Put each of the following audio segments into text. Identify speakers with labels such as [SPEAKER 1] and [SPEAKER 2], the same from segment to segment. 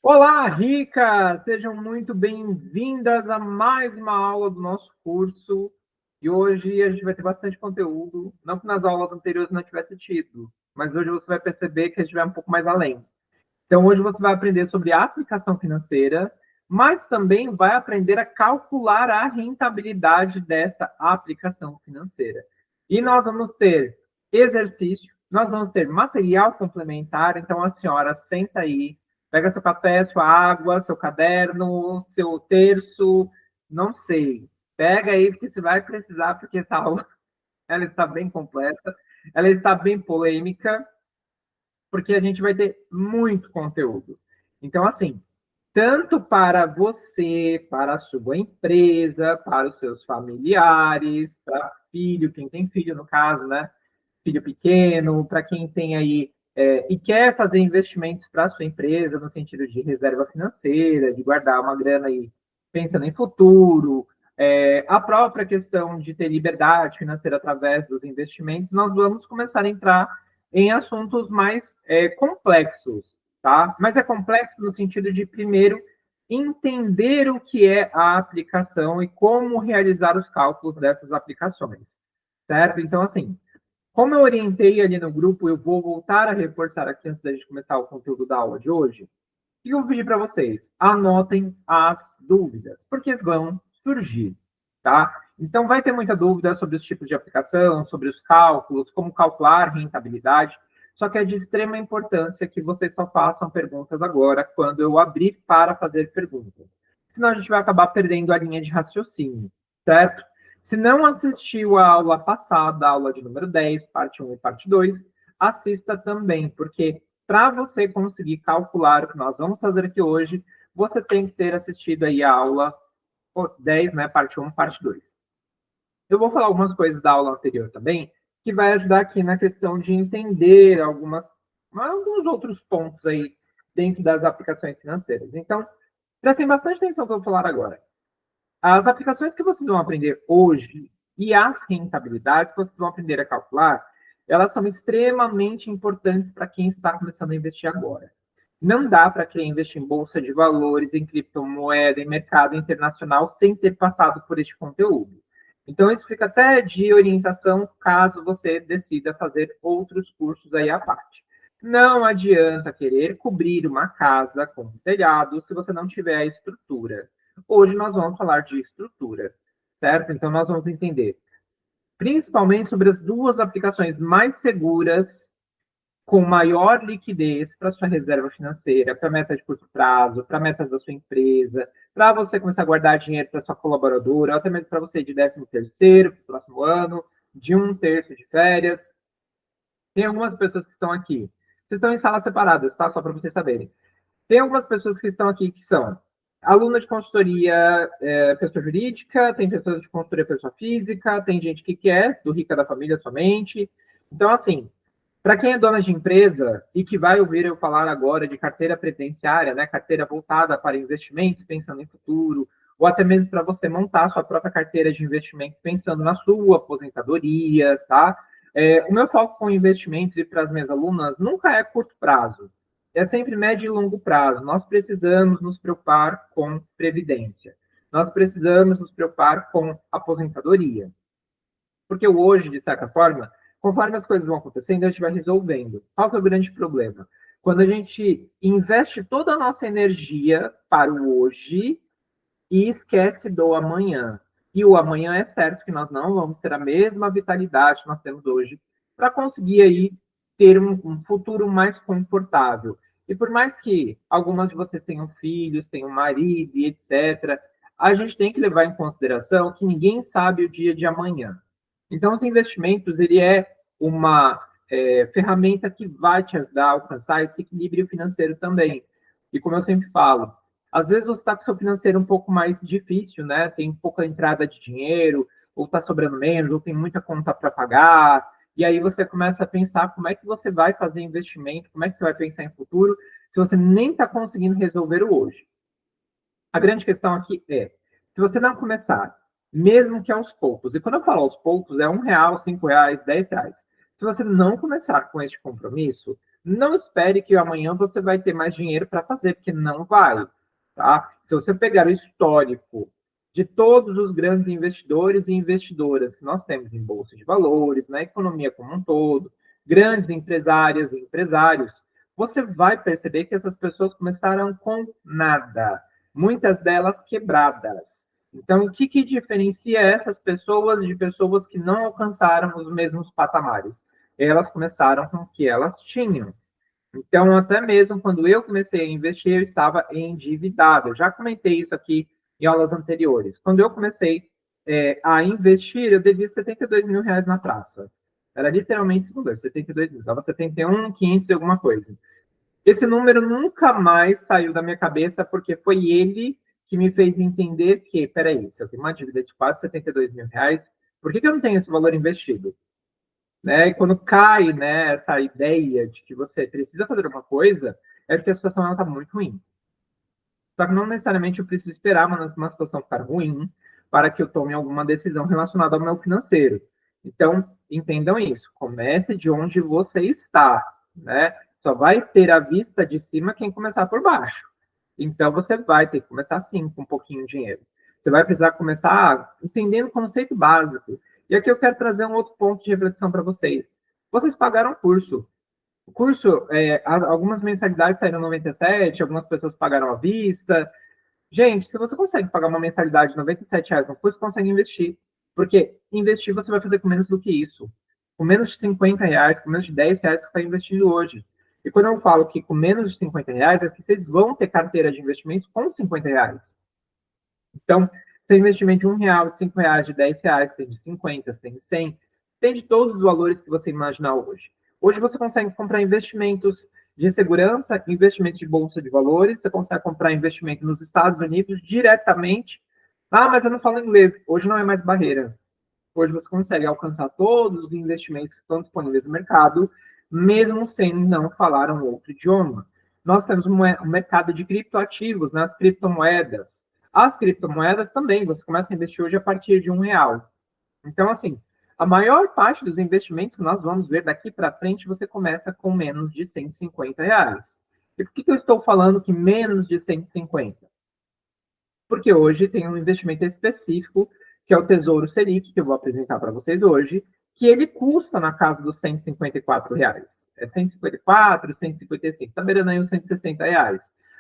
[SPEAKER 1] Olá, ricas! Sejam muito bem-vindas a mais uma aula do nosso curso. E hoje a gente vai ter bastante conteúdo, não que nas aulas anteriores não tivesse tido, mas hoje você vai perceber que a gente vai um pouco mais além. Então, hoje você vai aprender sobre a aplicação financeira, mas também vai aprender a calcular a rentabilidade dessa aplicação financeira. E nós vamos ter exercício, nós vamos ter material complementar, então a senhora senta aí, pega seu café, sua água, seu caderno, seu terço, não sei. Pega aí, porque você vai precisar, porque essa aula ela está bem completa, ela está bem polêmica, porque a gente vai ter muito conteúdo. Então, assim, tanto para você, para a sua empresa, para os seus familiares, para filho, quem tem filho no caso, né? Filho pequeno, para quem tem aí e quer fazer investimentos para a sua empresa, no sentido de reserva financeira, de guardar uma grana aí pensando em futuro, a própria questão de ter liberdade financeira através dos investimentos, nós vamos começar a entrar em assuntos mais complexos, tá? Mas é complexo no sentido de, primeiro, entender o que é a aplicação e como realizar os cálculos dessas aplicações, certo? Então, assim, como eu orientei ali no grupo, eu vou voltar a reforçar aqui antes da gente começar o conteúdo da aula de hoje. O que eu vou pedir para vocês? Anotem as dúvidas, porque vão surgir, tá? Então, vai ter muita dúvida sobre os tipos de aplicação, sobre os cálculos, como calcular rentabilidade, só que é de extrema importância que vocês só façam perguntas agora, quando eu abrir para fazer perguntas. Senão a gente vai acabar perdendo a linha de raciocínio, certo? Se não assistiu a aula passada, a aula de número 10, parte 1 e parte 2, assista também, porque para você conseguir calcular o que nós vamos fazer aqui hoje, você tem que ter assistido aí a aula 10, né, parte 1, parte 2. Eu vou falar algumas coisas da aula anterior também, que vai ajudar aqui na questão de entender alguns outros pontos aí dentro das aplicações financeiras. Então, prestem bastante atenção no que eu vou falar agora. As aplicações que vocês vão aprender hoje e as rentabilidades que vocês vão aprender a calcular, elas são extremamente importantes para quem está começando a investir agora. Não dá para quem investir em bolsa de valores, em criptomoeda, em mercado internacional, sem ter passado por este conteúdo. Então, isso fica até de orientação caso você decida fazer outros cursos aí à parte. Não adianta querer cobrir uma casa com um telhado se você não tiver a estrutura. Hoje nós vamos falar de estrutura, certo? Então, nós vamos entender principalmente sobre as duas aplicações mais seguras, com maior liquidez para sua reserva financeira, para metas de curto prazo, para metas da sua empresa, para você começar a guardar dinheiro para sua colaboradora, ou até mesmo para você de 13º para o próximo ano, de 1/3 de férias. Tem algumas pessoas que estão aqui. Vocês estão em salas separadas, tá? Só para vocês saberem. Tem algumas pessoas que estão aqui que são aluna de consultoria pessoa jurídica, tem pessoas de consultoria pessoa física, tem gente que quer, do Rica da Família somente. Então, assim, para quem é dona de empresa e que vai ouvir eu falar agora de carteira previdenciária, né, carteira voltada para investimentos, pensando em futuro, ou até mesmo para você montar a sua própria carteira de investimento, pensando na sua aposentadoria, tá? O meu foco com investimentos e para as minhas alunas nunca é curto prazo, é sempre médio e longo prazo. Nós precisamos nos preocupar com previdência. Nós precisamos nos preocupar com aposentadoria. Porque hoje, de certa forma, conforme as coisas vão acontecendo, a gente vai resolvendo. Qual que é o grande problema? Quando a gente investe toda a nossa energia para o hoje e esquece do amanhã. E o amanhã é certo que nós não vamos ter a mesma vitalidade que nós temos hoje para conseguir aí ter um futuro mais confortável. E por mais que algumas de vocês tenham filhos, tenham marido e etc., a gente tem que levar em consideração que ninguém sabe o dia de amanhã. Então, os investimentos, ele é uma ferramenta que vai te ajudar a alcançar esse equilíbrio financeiro também. E como eu sempre falo, às vezes você está com o seu financeiro um pouco mais difícil, né? Tem pouca entrada de dinheiro, ou está sobrando menos, ou tem muita conta para pagar, e aí você começa a pensar como é que você vai fazer investimento, como é que você vai pensar em futuro, se você nem está conseguindo resolver o hoje. A grande questão aqui é, se você não começar, mesmo que aos poucos, e quando eu falo aos poucos, é R$1, R$5, R$10. Se você não começar com este compromisso, não espere que amanhã você vai ter mais dinheiro para fazer, porque não vai, tá? Se você pegar o histórico de todos os grandes investidores e investidoras que nós temos em bolsa de valores, na economia como um todo, grandes empresárias e empresários, você vai perceber que essas pessoas começaram com nada, muitas delas quebradas. Então, o que diferencia essas pessoas de pessoas que não alcançaram os mesmos patamares? Elas começaram com o que elas tinham. Então, até mesmo quando eu comecei a investir, eu estava endividado. Eu já comentei isso aqui em aulas anteriores. Quando eu comecei a investir, eu devia 72 mil reais na praça. Era literalmente isso, 72 mil. Dava 71, 500 e alguma coisa. Esse número nunca mais saiu da minha cabeça, porque foi ele que me fez entender que, peraí, se eu tenho uma dívida de quase 72 mil reais, por que eu não tenho esse valor investido? Né? E quando cai, né, essa ideia de que você precisa fazer uma coisa, é porque a situação está muito ruim. Só que não necessariamente eu preciso esperar uma situação ficar ruim para que eu tome alguma decisão relacionada ao meu financeiro. Então, entendam isso. Comece de onde você está, né? Só vai ter a vista de cima quem começar por baixo. Então, você vai ter que começar sim com um pouquinho de dinheiro. Você vai precisar começar entendendo o conceito básico. E aqui eu quero trazer um outro ponto de reflexão para vocês. Vocês pagaram curso. O curso, algumas mensalidades saíram 97, algumas pessoas pagaram à vista. Gente, se você consegue pagar uma mensalidade de R$ 97 no curso, consegue investir. Porque investir você vai fazer com menos do que isso. Com menos de R$ 50, com menos de R$ 10 que você está investindo hoje. E quando eu falo que com menos de R$ 50, é que vocês vão ter carteira de investimento com R$ 50. Então, se tem investimento de R$ 1, de R$ 5, de R$ 10, tem de 50, tem de 100, tem de todos os valores que você imaginar hoje. Hoje você consegue comprar investimentos de segurança, investimento de bolsa de valores, você consegue comprar investimento nos Estados Unidos diretamente. Ah, mas eu não falo inglês. Hoje não é mais barreira. Hoje você consegue alcançar todos os investimentos que estão disponíveis no mercado, mesmo sem não falar um outro idioma. Nós temos um mercado de criptoativos, nas criptomoedas. As criptomoedas também, você começa a investir hoje a partir de R$ 1. Então, assim, a maior parte dos investimentos que nós vamos ver daqui para frente, você começa com menos de R$ 150. E por que eu estou falando que menos de 150? Porque hoje tem um investimento específico, que é o Tesouro Selic, que eu vou apresentar para vocês hoje, que ele custa na casa dos R$ 154. É 154, 155, está beirando aí uns R$ 160.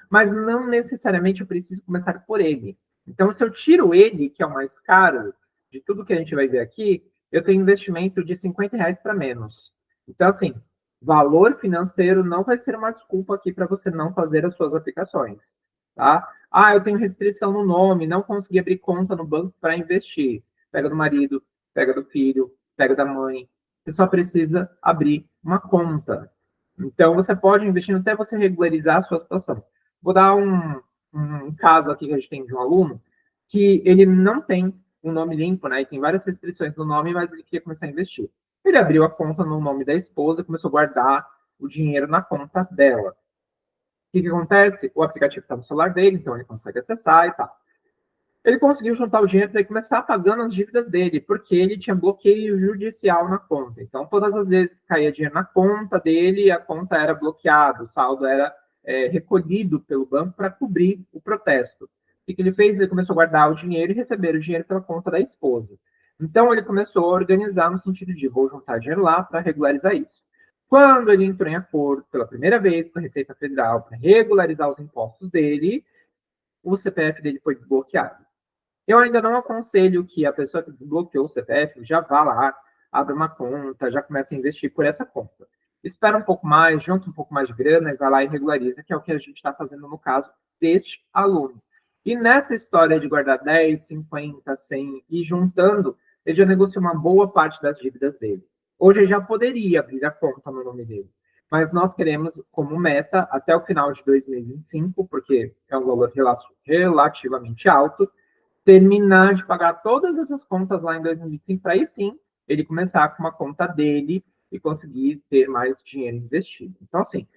[SPEAKER 1] Mas não necessariamente eu preciso começar por ele. Então, se eu tiro ele, que é o mais caro de tudo que a gente vai ver aqui, eu tenho investimento de R$ 50 para menos. Então, assim, valor financeiro não vai ser uma desculpa aqui para você não fazer as suas aplicações, tá? Ah, eu tenho restrição no nome, não consegui abrir conta no banco para investir. Pega do marido, pega do filho, pega da mãe. Você só precisa abrir uma conta. Então, você pode investir até você regularizar a sua situação. Vou dar um caso aqui que a gente tem de um aluno que ele não tem um nome limpo, né? E tem várias restrições no nome, mas ele queria começar a investir. Ele abriu a conta no nome da esposa e começou a guardar o dinheiro na conta dela. O que acontece? O aplicativo está no celular dele, então ele consegue acessar e tal. Ele conseguiu juntar o dinheiro para ele começar pagando as dívidas dele, porque ele tinha bloqueio judicial na conta. Então, todas as vezes que caía dinheiro na conta dele, a conta era bloqueada, o saldo era recolhido pelo banco para cobrir o protesto. O que ele fez? Ele começou a guardar o dinheiro e receber o dinheiro pela conta da esposa. Então, ele começou a organizar no sentido de vou juntar dinheiro lá para regularizar isso. Quando ele entrou em acordo pela primeira vez com a Receita Federal para regularizar os impostos dele, o CPF dele foi desbloqueado. Eu ainda não aconselho que a pessoa que desbloqueou o CPF já vá lá, abra uma conta, já comece a investir por essa conta. Espera um pouco mais, junta um pouco mais de grana e vai lá e regulariza, que é o que a gente está fazendo no caso deste aluno. E nessa história de guardar 10, 50, 100 e juntando, ele já negociou uma boa parte das dívidas dele. Hoje ele já poderia abrir a conta no nome dele, mas nós queremos como meta, até o final de 2025, porque é um valor relativamente alto, terminar de pagar todas essas contas lá em 2025, para aí sim ele começar com uma conta dele e conseguir ter mais dinheiro investido. Então, assim,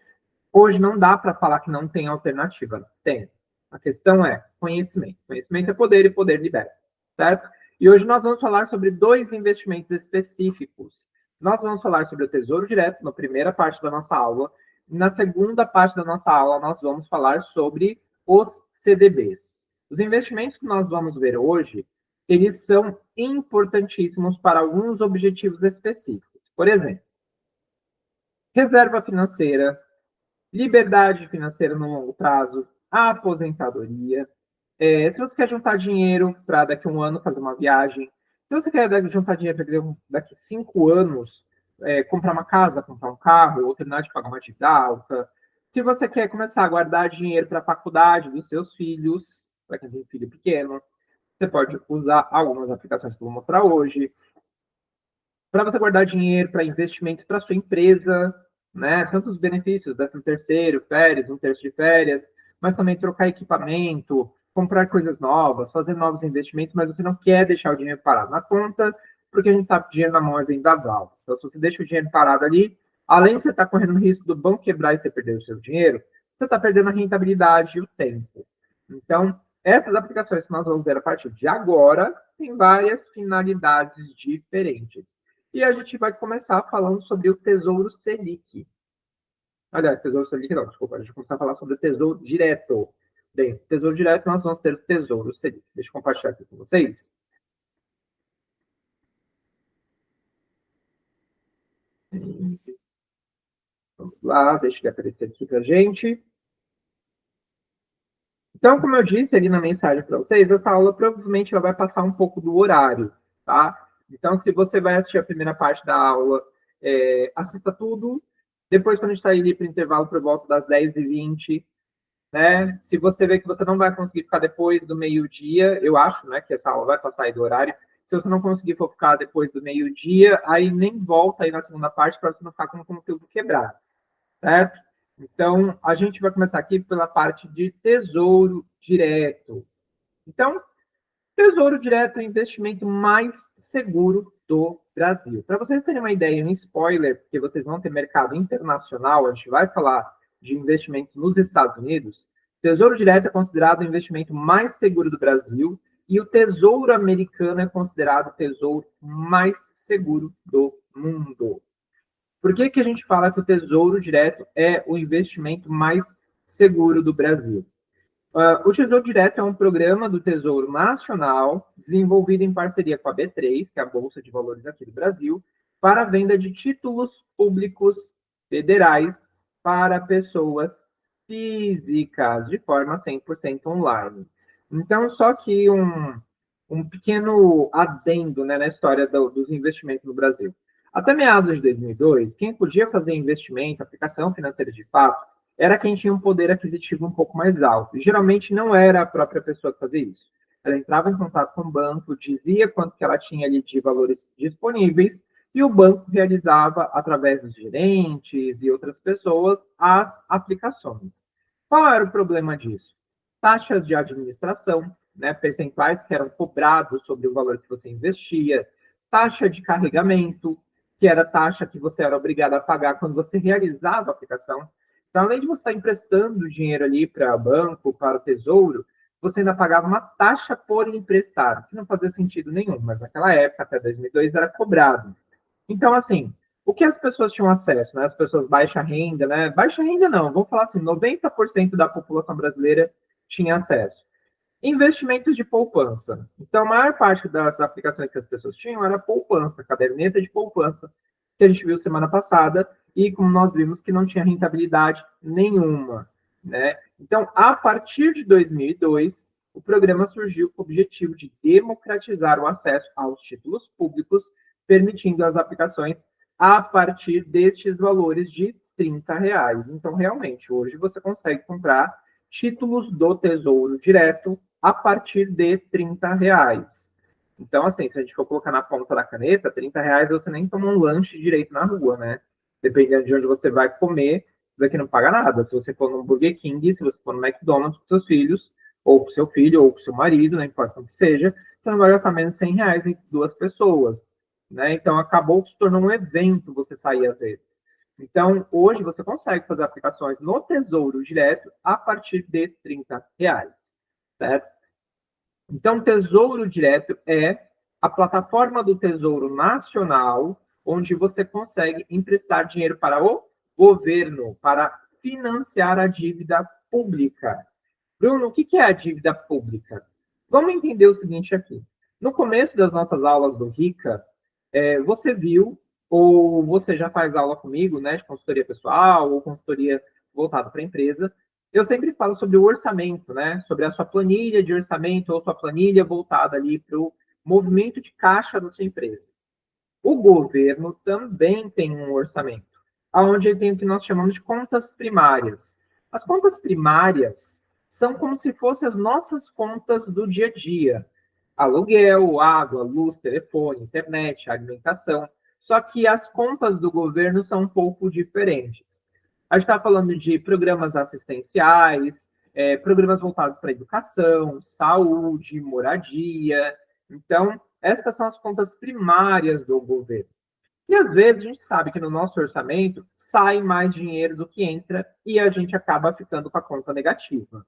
[SPEAKER 1] hoje não dá para falar que não tem alternativa. Tem. A questão é conhecimento. Conhecimento é poder e poder libera, certo? E hoje nós vamos falar sobre dois investimentos específicos. Nós vamos falar sobre o Tesouro Direto, na primeira parte da nossa aula. Na segunda parte da nossa aula, nós vamos falar sobre os CDBs. Os investimentos que nós vamos ver hoje, eles são importantíssimos para alguns objetivos específicos. Por exemplo, reserva financeira, liberdade financeira no longo prazo, aposentadoria. Se você quer juntar dinheiro para daqui a um ano fazer uma viagem, se você quer juntar dinheiro para daqui a 5 anos comprar uma casa, comprar um carro, ou terminar de pagar uma dívida alta, se você quer começar a guardar dinheiro para a faculdade dos seus filhos, para quem tem filho pequeno, você pode usar algumas aplicações que eu vou mostrar hoje. Para você guardar dinheiro para investimento para sua empresa, né? Tanto os benefícios, 13º, férias, 1/3 de férias, mas também trocar equipamento, comprar coisas novas, fazer novos investimentos, mas você não quer deixar o dinheiro parado na conta, porque a gente sabe que dinheiro na mão é vendaval. Então, se você deixa o dinheiro parado ali, além de você estar correndo o risco do banco quebrar e você perder o seu dinheiro, você está perdendo a rentabilidade e o tempo. Então, essas aplicações que nós vamos ver a partir de agora têm várias finalidades diferentes. E a gente vai começar falando sobre o Tesouro Selic. Aliás, Tesouro Selic não, desculpa. A gente vai começar a falar sobre o Tesouro Direto. Bem, Tesouro Direto nós vamos ter o Tesouro Selic. Deixa eu compartilhar aqui com vocês. Vamos lá, deixa ele aparecer aqui para a gente. Então, como eu disse ali na mensagem para vocês, essa aula provavelmente ela vai passar um pouco do horário, tá? Então, se você vai assistir a primeira parte da aula, assista tudo. Depois, quando a gente sair para o intervalo por volta das 10h20, né? Se você vê que você não vai conseguir ficar depois do meio-dia, eu acho, né, que essa aula vai passar aí do horário. Se você não conseguir ficar depois do meio-dia, aí nem volta aí na segunda parte para você não ficar com o conteúdo quebrado, certo? Então, a gente vai começar aqui pela parte de Tesouro Direto. Então, Tesouro Direto é o investimento mais seguro do Brasil. Para vocês terem uma ideia, um spoiler, porque vocês vão ter mercado internacional, a gente vai falar de investimento nos Estados Unidos. Tesouro Direto é considerado o investimento mais seguro do Brasil e o Tesouro Americano é considerado o tesouro mais seguro do mundo. Por que a gente fala que o Tesouro Direto é o investimento mais seguro do Brasil? O Tesouro Direto é um programa do Tesouro Nacional, desenvolvido em parceria com a B3, que é a Bolsa de Valores aqui do Brasil, para a venda de títulos públicos federais para pessoas físicas, de forma 100% online. Então, só que um pequeno adendo, né, na história dos investimentos no Brasil. Até meados de 2002, quem podia fazer investimento, aplicação financeira de fato, era quem tinha um poder aquisitivo um pouco mais alto. E geralmente não era a própria pessoa que fazia isso. Ela entrava em contato com o banco, dizia quanto que ela tinha ali de valores disponíveis, e o banco realizava, através dos gerentes e outras pessoas, as aplicações. Qual era o problema disso? Taxas de administração, né, percentuais que eram cobrados sobre o valor que você investia, taxa de carregamento, que era a taxa que você era obrigado a pagar quando você realizava a aplicação. Então, além de você estar emprestando dinheiro ali para o banco, para o tesouro, você ainda pagava uma taxa por emprestar, que não fazia sentido nenhum, mas naquela época, até 2002, era cobrado. Então, assim, o que as pessoas tinham acesso, né? As pessoas baixa renda, né? Baixa renda não, vamos falar assim, 90% da população brasileira tinha acesso. Investimentos de poupança. Então, a maior parte das aplicações que as pessoas tinham era poupança, caderneta de poupança, que a gente viu semana passada, e como nós vimos que não tinha rentabilidade nenhuma, né? Então, a partir de 2002, o programa surgiu com o objetivo de democratizar o acesso aos títulos públicos, permitindo as aplicações a partir destes valores de R$ 30. Então, realmente, hoje você consegue comprar títulos do Tesouro Direto a partir de R$ 30. Então, assim, se a gente for colocar na ponta da caneta, R$ 30 você nem toma um lanche direito na rua, né? Dependendo de onde você vai comer, isso daqui não paga nada. Se você for no Burger King, se você for no McDonald's com seus filhos, ou com seu filho, ou com seu marido, não importa o que seja, você não vai gastar menos de R$ 100 entre duas pessoas, né? Então, acabou que se tornou um evento você sair às vezes. Então, hoje você consegue fazer aplicações no Tesouro Direto a partir de R$ 30, certo? Então, Tesouro Direto é a plataforma do Tesouro Nacional, onde você consegue emprestar dinheiro para o governo para financiar a dívida pública. Bruno, o que é a dívida pública? Vamos entender o seguinte aqui. No começo das nossas aulas do RICA, você viu, ou você já faz aula comigo, né, de consultoria pessoal ou consultoria voltada para a empresa, eu sempre falo sobre o orçamento, né, sobre a sua planilha de orçamento ou sua planilha voltada ali para o movimento de caixa da sua empresa. O governo também tem um orçamento, onde ele tem o que nós chamamos de contas primárias. As contas primárias são como se fossem as nossas contas do dia a dia. Aluguel, água, luz, telefone, internet, alimentação. Só que as contas do governo são um pouco diferentes. A gente está falando de programas assistenciais, programas voltados para educação, saúde, moradia. Então, essas são as contas primárias do governo. E às vezes a gente sabe que no nosso orçamento sai mais dinheiro do que entra e a gente acaba ficando com a conta negativa.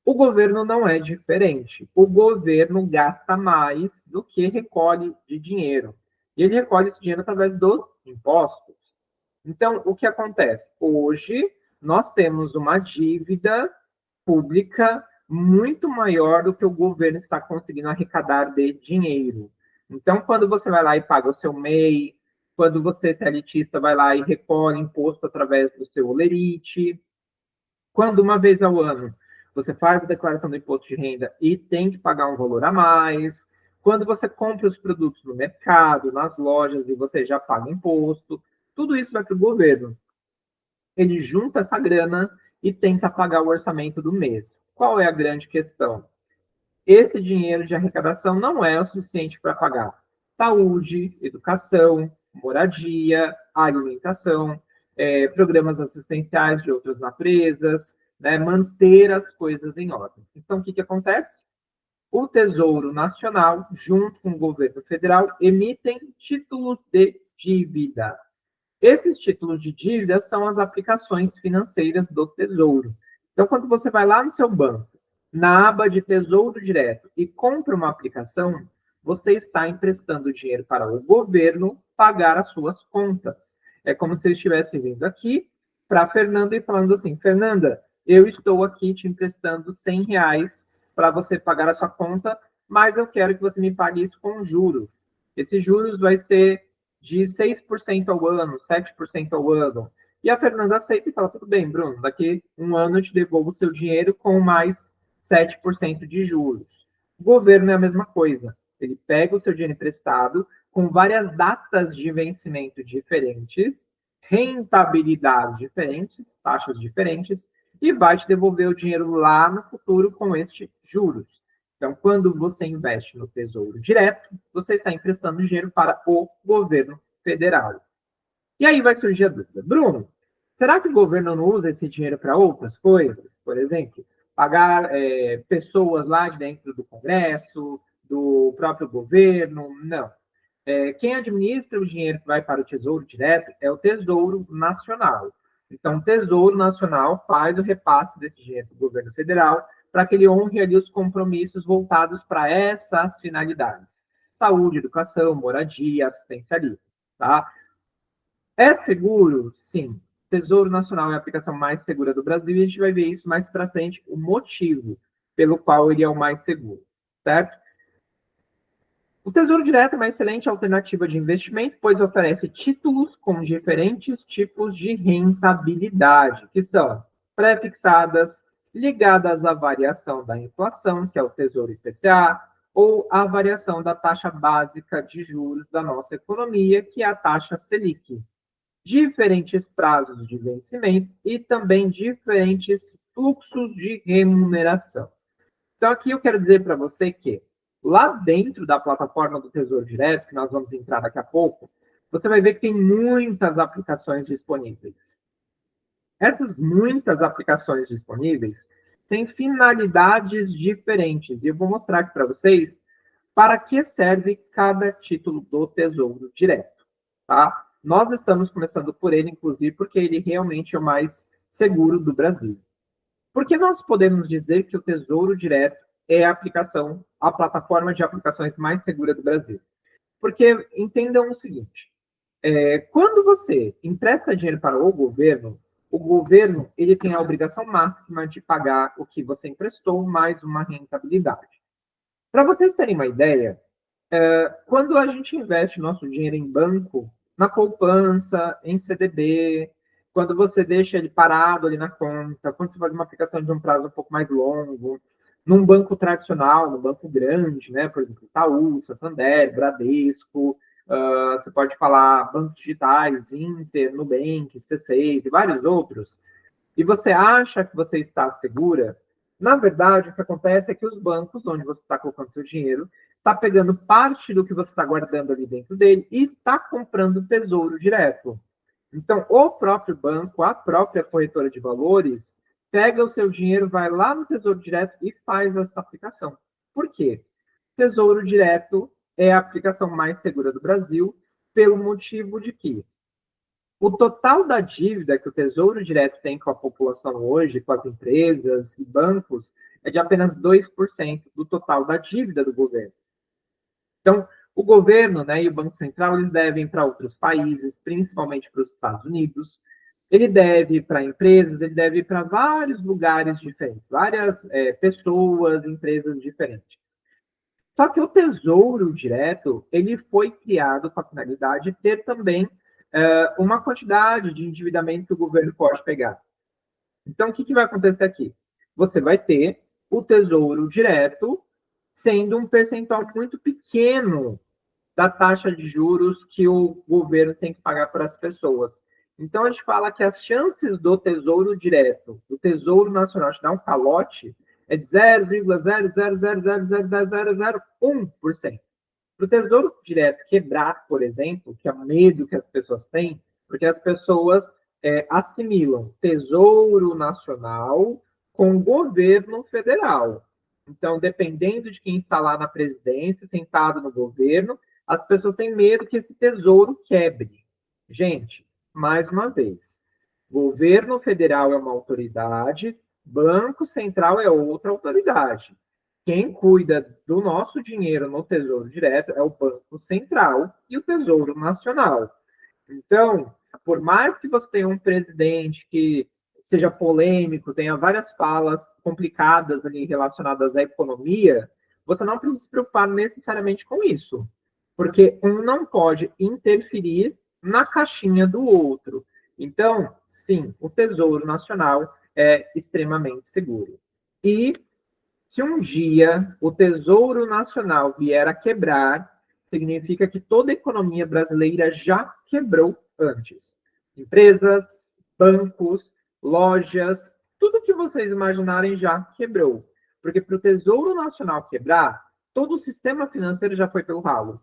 [SPEAKER 1] O governo não é diferente. O governo gasta mais do que recolhe de dinheiro. E ele recolhe esse dinheiro através dos impostos. Então, o que acontece? Hoje, nós temos uma dívida pública muito maior do que o governo está conseguindo arrecadar de dinheiro. Então, quando você vai lá e paga o seu MEI, quando você, se é elitista, vai lá e recolhe imposto através do seu olerite, quando uma vez ao ano você faz a declaração do imposto de renda e tem que pagar um valor a mais, quando você compra os produtos no mercado, nas lojas, e você já paga imposto, tudo isso vai para o governo. Ele junta essa grana e tenta pagar o orçamento do mês. Qual é a grande questão? Esse dinheiro de arrecadação não é o suficiente para pagar saúde, educação, moradia, alimentação, programas assistenciais de outras naturezas, né, manter as coisas em ordem. Então, o que acontece? O Tesouro Nacional, junto com o governo federal, emitem títulos de dívida. Esses títulos de dívida são as aplicações financeiras do Tesouro. Então, quando você vai lá no seu banco, na aba de Tesouro Direto e compra uma aplicação, você está emprestando dinheiro para o governo pagar as suas contas. É como se ele estivesse vindo aqui para a Fernanda e falando assim, Fernanda, eu estou aqui te emprestando R$100 para você pagar a sua conta, mas eu quero que você me pague isso com juros. Esse juros vai ser de 6% ao ano, 7% ao ano. E a Fernanda aceita e fala, tudo bem, Bruno, daqui um ano eu te devolvo o seu dinheiro com mais 7% de juros. O governo é a mesma coisa. Ele pega o seu dinheiro emprestado com várias datas de vencimento diferentes, rentabilidades diferentes, taxas diferentes, e vai te devolver o dinheiro lá no futuro com estes juros. Então, quando você investe no Tesouro Direto, você está emprestando dinheiro para o governo federal. E aí vai surgir a dúvida. Bruno, será que o governo não usa esse dinheiro para outras coisas? Por exemplo, pagar pessoas lá de dentro do Congresso, do próprio governo? Não. Quem administra o dinheiro que vai para o Tesouro Direto é o Tesouro Nacional. Então, o Tesouro Nacional faz o repasse desse dinheiro para o governo federal para que ele honre ali os compromissos voltados para essas finalidades. Saúde, educação, moradia, assistencialismo. Tá? É seguro? Sim. Tesouro Nacional é a aplicação mais segura do Brasil e a gente vai ver isso mais para frente, o motivo pelo qual ele é o mais seguro, certo? O Tesouro Direto é uma excelente alternativa de investimento, pois oferece títulos com diferentes tipos de rentabilidade, que são pré-fixadas, ligadas à variação da inflação, que é o Tesouro IPCA, ou à variação da taxa básica de juros da nossa economia, que é a taxa Selic. Diferentes prazos de vencimento e também diferentes fluxos de remuneração. Então, aqui eu quero dizer para você que lá dentro da plataforma do Tesouro Direto, que nós vamos entrar daqui a pouco, você vai ver que tem muitas aplicações disponíveis. Essas muitas aplicações disponíveis têm finalidades diferentes. E eu vou mostrar aqui para vocês para que serve cada título do Tesouro Direto. Tá? Nós estamos começando por ele, inclusive, porque ele realmente é o mais seguro do Brasil. Por que nós podemos dizer que o Tesouro Direto é a plataforma de aplicações mais segura do Brasil? Porque entendam o seguinte, Quando você empresta dinheiro para o governo ele tem a obrigação máxima de pagar o que você emprestou mais uma rentabilidade. Para vocês terem uma ideia, quando a gente investe nosso dinheiro em banco, na poupança, em CDB, quando você deixa ele parado ali na conta, quando você faz uma aplicação de um prazo um pouco mais longo, num banco tradicional, num banco grande, né? Por exemplo, Itaú, Santander, Bradesco, você pode falar bancos digitais, Inter, Nubank, C6 e vários outros, e você acha que você está segura, na verdade, o que acontece é que os bancos, onde você está colocando seu dinheiro, está pegando parte do que você está guardando ali dentro dele e está comprando tesouro direto. Então, o próprio banco, a própria corretora de valores, pega o seu dinheiro, vai lá no Tesouro Direto e faz essa aplicação. Por quê? Tesouro Direto é a aplicação mais segura do Brasil, pelo motivo de que o total da dívida que o Tesouro Direto tem com a população hoje, com as empresas e bancos, é de apenas 2% do total da dívida do governo. Então, o governo, né, e o Banco Central, eles devem para outros países, principalmente para os Estados Unidos. Ele deve para empresas, ele deve para vários lugares diferentes, várias pessoas, empresas diferentes. Só que o Tesouro Direto, ele foi criado com a finalidade de ter também uma quantidade de endividamento que o governo pode pegar. Então, o que vai acontecer aqui? Você vai ter o Tesouro Direto sendo um percentual muito pequeno da taxa de juros que o governo tem que pagar para as pessoas. Então, a gente fala que as chances do Tesouro Direto, do Tesouro Nacional, te dar um calote, é de 0,000000001%. Para o Tesouro Direto quebrar, por exemplo, que é o medo que as pessoas têm, porque as pessoas assimilam Tesouro Nacional com governo federal. Então, dependendo de quem está lá na presidência, sentado no governo, as pessoas têm medo que esse tesouro quebre. Gente, mais uma vez, governo federal é uma autoridade, Banco Central é outra autoridade. Quem cuida do nosso dinheiro no Tesouro Direto é o Banco Central e o Tesouro Nacional. Então, por mais que você tenha um presidente que seja polêmico, tenha várias falas complicadas ali relacionadas à economia, você não precisa se preocupar necessariamente com isso, porque um não pode interferir na caixinha do outro. Então, sim, o Tesouro Nacional é extremamente seguro. E se um dia o Tesouro Nacional vier a quebrar, significa que toda a economia brasileira já quebrou antes. Empresas, bancos, lojas, tudo que vocês imaginarem já quebrou. Porque para o Tesouro Nacional quebrar, todo o sistema financeiro já foi pelo ralo.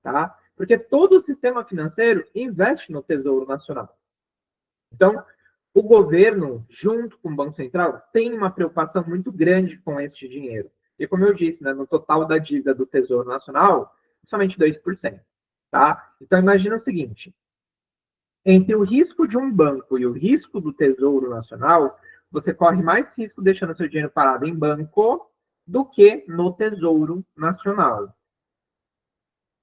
[SPEAKER 1] Tá? Porque todo o sistema financeiro investe no Tesouro Nacional. Então, o governo, junto com o Banco Central, tem uma preocupação muito grande com este dinheiro. E como eu disse, né, no total da dívida do Tesouro Nacional, somente 2%. Tá? Então, imagina o seguinte. Entre o risco de um banco e o risco do Tesouro Nacional, você corre mais risco deixando seu dinheiro parado em banco do que no Tesouro Nacional.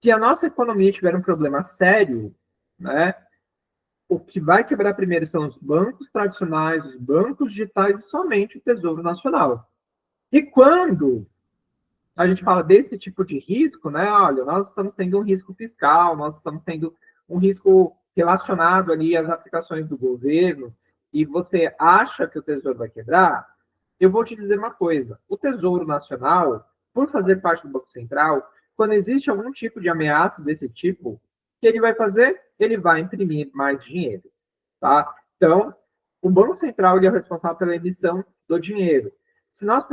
[SPEAKER 1] Se a nossa economia tiver um problema sério, né, o que vai quebrar primeiro são os bancos tradicionais, os bancos digitais e somente o Tesouro Nacional. E quando a gente fala desse tipo de risco, né? Olha, nós estamos tendo um risco fiscal, nós estamos tendo um risco relacionado ali às aplicações do governo, e você acha que o Tesouro vai quebrar, eu vou te dizer uma coisa. O Tesouro Nacional, por fazer parte do Banco Central, quando existe algum tipo de ameaça desse tipo, o que ele vai fazer? Ele vai imprimir mais dinheiro, tá? Então, o Banco Central ele é o responsável pela emissão do dinheiro. Se nós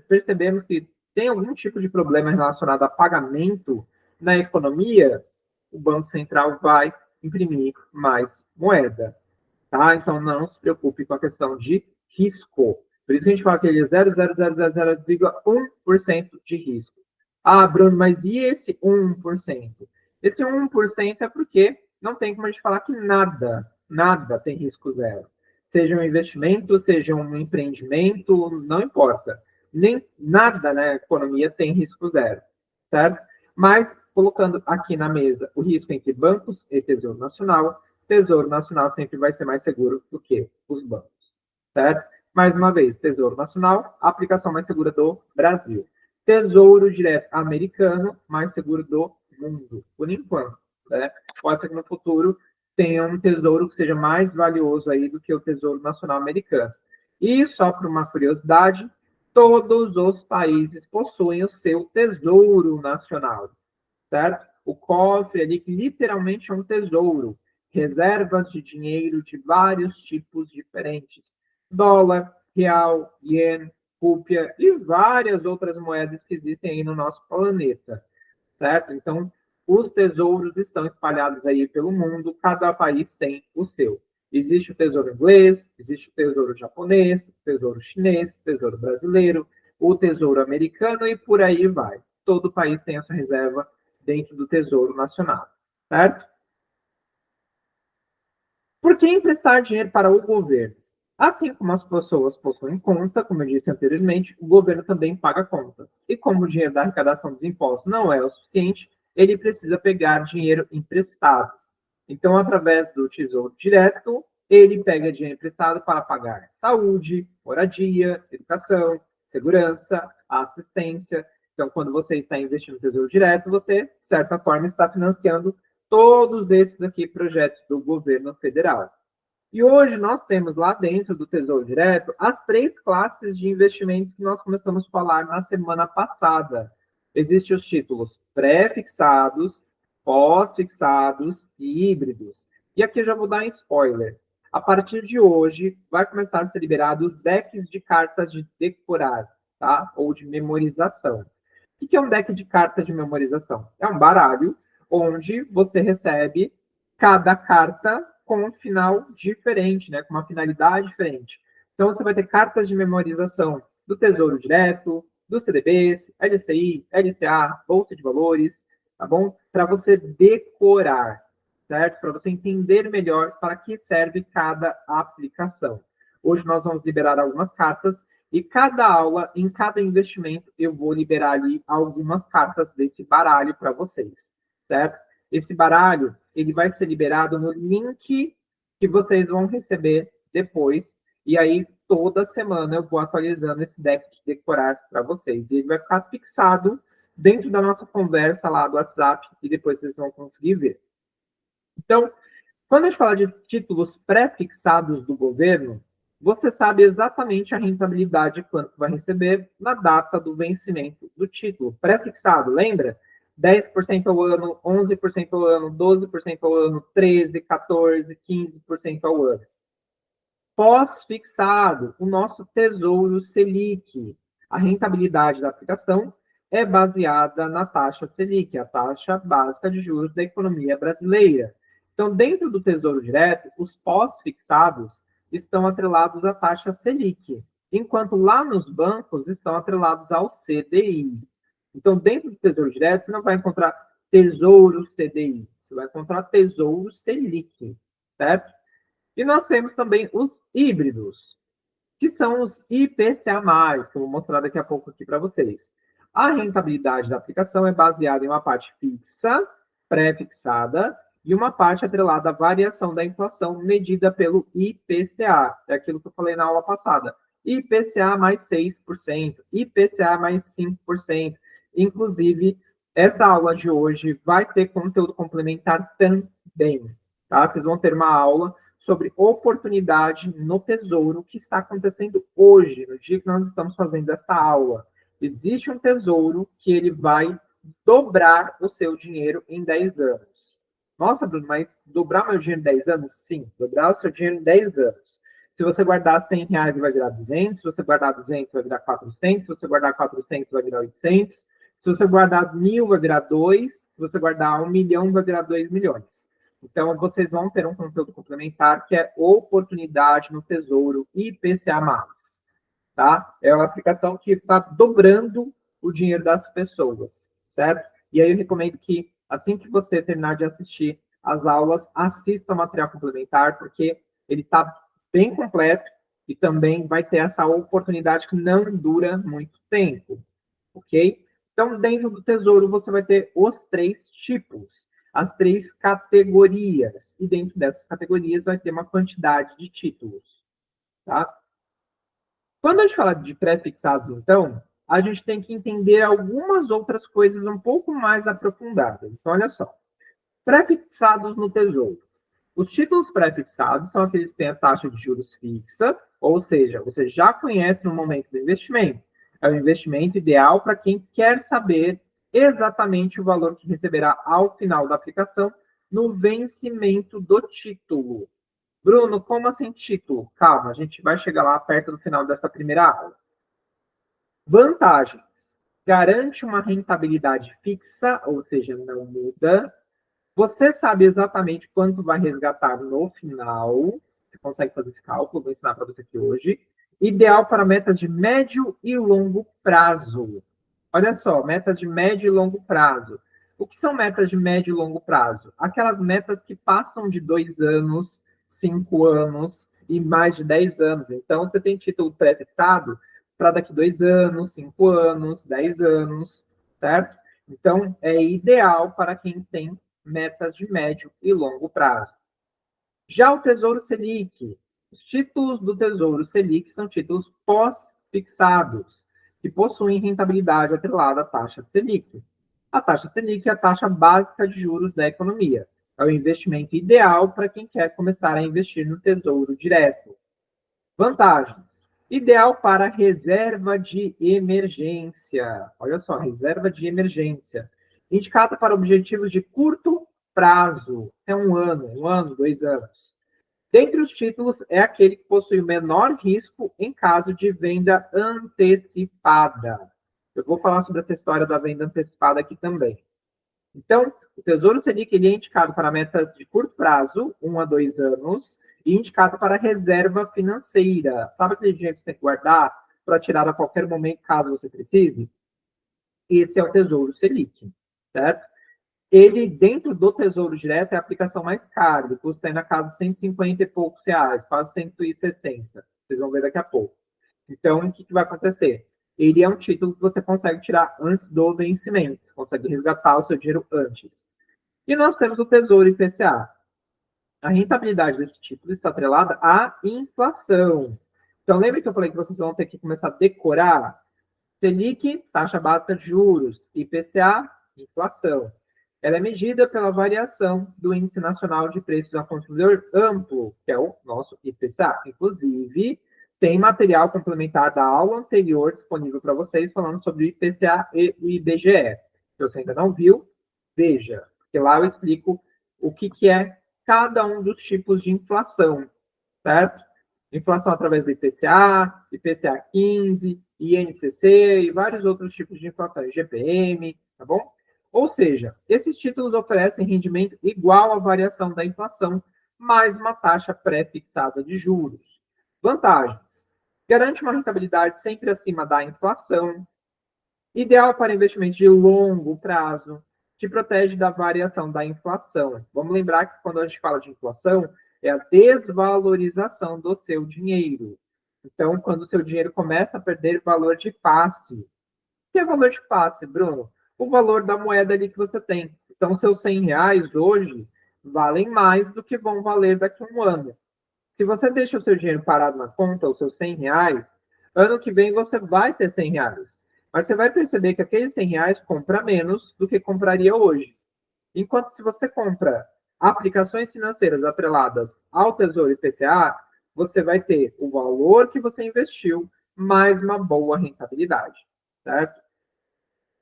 [SPEAKER 1] percebemos que tem algum tipo de problema relacionado a pagamento na economia, o Banco Central vai imprimir mais moeda, tá? Então, não se preocupe com a questão de risco. Por isso que a gente fala que ele é 0,000,1% de risco. Ah, Bruno, mas e esse 1%? Esse 1% é porque não tem como a gente falar que nada tem risco zero. Seja um investimento, seja um empreendimento, não importa. Nem nada na economia tem risco zero, certo? Mas colocando aqui na mesa o risco entre bancos e Tesouro Nacional sempre vai ser mais seguro do que os bancos, certo? Mais uma vez, Tesouro Nacional, a aplicação mais segura do Brasil. Tesouro Direto americano, mais seguro do mundo, por enquanto, né? Pode ser que no futuro tenha um tesouro que seja mais valioso aí do que o Tesouro Nacional americano. E só por uma curiosidade, todos os países possuem o seu tesouro nacional, certo? O cofre ali, que literalmente é um tesouro, reservas de dinheiro de vários tipos diferentes: dólar, real, ien, rúpia e várias outras moedas que existem aí no nosso planeta, certo? Então, os tesouros estão espalhados aí pelo mundo, cada país tem o seu. Existe o tesouro inglês, existe o tesouro japonês, o tesouro chinês, o tesouro brasileiro, o tesouro americano e por aí vai. Todo país tem a sua reserva dentro do Tesouro Nacional, certo? Por que emprestar dinheiro para o governo? Assim como as pessoas possuem conta, como eu disse anteriormente, o governo também paga contas. E como o dinheiro da arrecadação dos impostos não é o suficiente, ele precisa pegar dinheiro emprestado. Então, através do Tesouro Direto, ele pega dinheiro emprestado para pagar saúde, moradia, educação, segurança, assistência. Então, quando você está investindo no Tesouro Direto, você, de certa forma, está financiando todos esses aqui projetos do governo federal. E hoje nós temos lá dentro do Tesouro Direto as 3 classes de investimentos que nós começamos a falar na semana passada. Existem os títulos pré-fixados, pós-fixados e híbridos. E aqui eu já vou dar um spoiler. A partir de hoje, vai começar a ser liberado os decks de cartas de decorar, tá? Ou de memorização. O que é um deck de cartas de memorização? É um baralho onde você recebe cada carta com um final diferente, né? Com uma finalidade diferente. Então, você vai ter cartas de memorização do Tesouro Direto, do CDBs, LCI, LCA, Bolsa de Valores, tá bom? Para você decorar, certo? Para você entender melhor para que serve cada aplicação. Hoje nós vamos liberar algumas cartas e cada aula, em cada investimento, eu vou liberar ali algumas cartas desse baralho para vocês, certo? Esse baralho, ele vai ser liberado no link que vocês vão receber depois. E aí, toda semana eu vou atualizando esse deck de decorar para vocês. E ele vai ficar fixado dentro da nossa conversa lá do WhatsApp e depois vocês vão conseguir ver. Então, quando a gente fala de títulos pré-fixados do governo, você sabe exatamente a rentabilidade quanto vai receber na data do vencimento do título. Pré-fixado, lembra? 10% ao ano, 11% ao ano, 12% ao ano, 13%, 14%, 15% ao ano. Pós-fixado, o nosso Tesouro Selic. A rentabilidade da aplicação é baseada na taxa Selic, a taxa básica de juros da economia brasileira. Então, dentro do Tesouro Direto, os pós-fixados estão atrelados à taxa Selic, enquanto lá nos bancos estão atrelados ao CDI. Então, dentro do Tesouro Direto, você não vai encontrar Tesouro CDI, você vai encontrar Tesouro Selic, certo? E nós temos também os híbridos, que são os IPCA+, que eu vou mostrar daqui a pouco aqui para vocês. A rentabilidade da aplicação é baseada em uma parte fixa, pré-fixada, e uma parte atrelada à variação da inflação medida pelo IPCA. É aquilo que eu falei na aula passada. IPCA mais 6%, IPCA mais 5%. Inclusive, essa aula de hoje vai ter conteúdo complementar também. Tá? Vocês vão ter uma aula sobre oportunidade no tesouro que está acontecendo hoje, no dia que nós estamos fazendo esta aula. Existe um tesouro que ele vai dobrar o seu dinheiro em 10 anos. Nossa, Bruno, mas dobrar meu dinheiro em 10 anos? Sim, dobrar o seu dinheiro em 10 anos. Se você guardar R$100, vai virar 200. Se você guardar 200, vai virar 400. Se você guardar 400, vai virar 800. Se você guardar 1.000, vai virar 2. Se você guardar 1 milhão, vai virar 2 milhões. Então, vocês vão ter um conteúdo complementar que é oportunidade no Tesouro IPCA+. Tá? É uma aplicação que está dobrando o dinheiro das pessoas, certo? E aí eu recomendo que, assim que você terminar de assistir as aulas, assista o material complementar, porque ele está bem completo e também vai ter essa oportunidade que não dura muito tempo, ok? Então, dentro do Tesouro, você vai ter os 3 tipos, as 3 categorias. E dentro dessas categorias vai ter uma quantidade de títulos. Tá? Quando a gente fala de pré-fixados, então, a gente tem que entender algumas outras coisas um pouco mais aprofundadas. Então, olha só. Pré-fixados no Tesouro. Os títulos pré-fixados são aqueles que têm a taxa de juros fixa, ou seja, você já conhece no momento do investimento. É o investimento ideal para quem quer saber exatamente o valor que receberá ao final da aplicação no vencimento do título. Bruno, como assim título? Calma, a gente vai chegar lá perto do final dessa primeira aula. Vantagens. Garante uma rentabilidade fixa, ou seja, não muda. Você sabe exatamente quanto vai resgatar no final. Você consegue fazer esse cálculo, vou ensinar para você aqui hoje. Ideal para metas de médio e longo prazo. Olha só, metas de médio e longo prazo. O que são metas de médio e longo prazo? Aquelas metas que passam de 2 anos, 5 anos e mais de 10 anos. Então, você tem título pré-fixado para daqui 2 anos, 5 anos, 10 anos, certo? Então, é ideal para quem tem metas de médio e longo prazo. Já o Tesouro Selic, os títulos do Tesouro Selic são títulos pós-fixados, que possuem rentabilidade atrelada à taxa Selic. A taxa Selic é a taxa básica de juros da economia. É o investimento ideal para quem quer começar a investir no Tesouro Direto. Vantagens. Ideal para reserva de emergência. Olha só, reserva de emergência. Indicada para objetivos de curto prazo. É 1 ano, 2 anos. Dentre os títulos, é aquele que possui o menor risco em caso de venda antecipada. Eu vou falar sobre essa história da venda antecipada aqui também. Então, o Tesouro Selic ele é indicado para metas de curto prazo, 1 a 2 anos, e indicado para reserva financeira. Sabe aquele dinheiro que você tem que guardar para tirar a qualquer momento, caso você precise? Esse é o Tesouro Selic, certo? Ele, dentro do Tesouro Direto, é a aplicação mais cara. Ele custa aí na casa de 150 e poucos reais, quase 160. Vocês vão ver daqui a pouco. Então, o que vai acontecer? Ele é um título que você consegue tirar antes do vencimento. Você consegue resgatar o seu dinheiro antes. E nós temos o Tesouro IPCA. A rentabilidade desse título está atrelada à inflação. Então, lembra que eu falei que vocês vão ter que começar a decorar? Selic, taxa básica de juros. IPCA, inflação. Ela é medida pela variação do Índice Nacional de Preços ao Consumidor Amplo, que é o nosso IPCA. Inclusive, tem material complementar da aula anterior disponível para vocês, falando sobre o IPCA e o IBGE. Se você ainda não viu, veja, porque lá eu explico o que é cada um dos tipos de inflação, certo? Inflação através do IPCA, IPCA 15, INCC e vários outros tipos de inflação, IGPM, tá bom? Ou seja, esses títulos oferecem rendimento igual à variação da inflação, mais uma taxa pré-fixada de juros. Vantagens. Garante uma rentabilidade sempre acima da inflação. Ideal para investimentos de longo prazo. Te protege da variação da inflação. Vamos lembrar que quando a gente fala de inflação, é a desvalorização do seu dinheiro. Então, quando o seu dinheiro começa a perder valor de face. O que é valor de face, Bruno? O valor da moeda ali que você tem. Então, seus 100 reais hoje valem mais do que vão valer daqui a um ano. Se você deixa o seu dinheiro parado na conta, os seus 100 reais, ano que vem você vai ter 100 reais. Mas você vai perceber que aqueles 100 reais compra menos do que compraria hoje. Enquanto se você compra aplicações financeiras atreladas ao Tesouro IPCA, você vai ter o valor que você investiu mais uma boa rentabilidade, certo?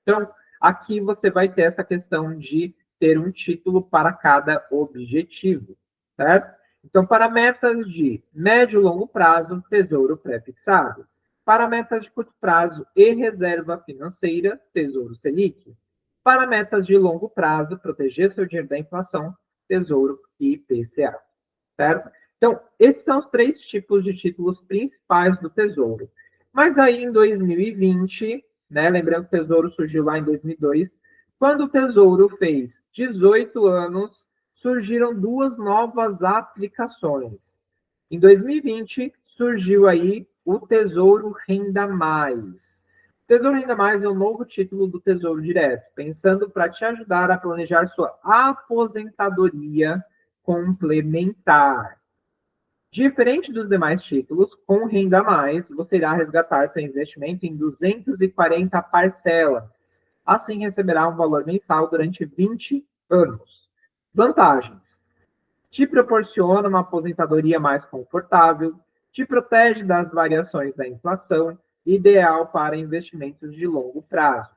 [SPEAKER 1] Então, aqui você vai ter essa questão de ter um título para cada objetivo, certo? Então, para metas de médio e longo prazo, Tesouro pré-fixado. Para metas de curto prazo e reserva financeira, Tesouro Selic. Para metas de longo prazo, proteger seu dinheiro da inflação, Tesouro IPCA, certo? Então, esses são os 3 tipos de títulos principais do Tesouro. Mas aí, em 2020, né, lembrando que o Tesouro surgiu lá em 2002, quando o Tesouro fez 18 anos, surgiram 2 novas aplicações. Em 2020, surgiu aí o Tesouro Renda Mais. Tesouro Renda Mais é o novo título do Tesouro Direto, pensando para te ajudar a planejar sua aposentadoria complementar. Diferente dos demais títulos, com Renda Mais, você irá resgatar seu investimento em 240 parcelas. Assim, receberá um valor mensal durante 20 anos. Vantagens: te proporciona uma aposentadoria mais confortável, te protege das variações da inflação, ideal para investimentos de longo prazo.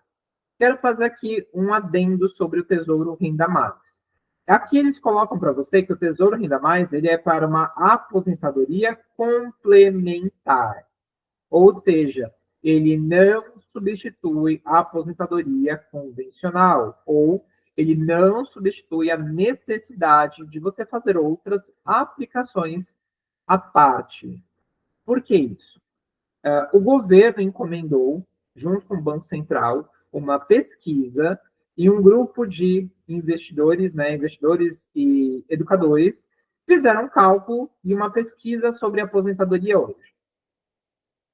[SPEAKER 1] Quero fazer aqui um adendo sobre o Tesouro Renda Mais. Aqui eles colocam para você que o Tesouro Renda Mais ele é para uma aposentadoria complementar, ou seja, ele não substitui a aposentadoria convencional, ou ele não substitui a necessidade de você fazer outras aplicações à parte. Por que isso? O governo encomendou, junto com o Banco Central, uma pesquisa e um grupo de investidores, investidores e educadores, fizeram um cálculo e uma pesquisa sobre a aposentadoria hoje.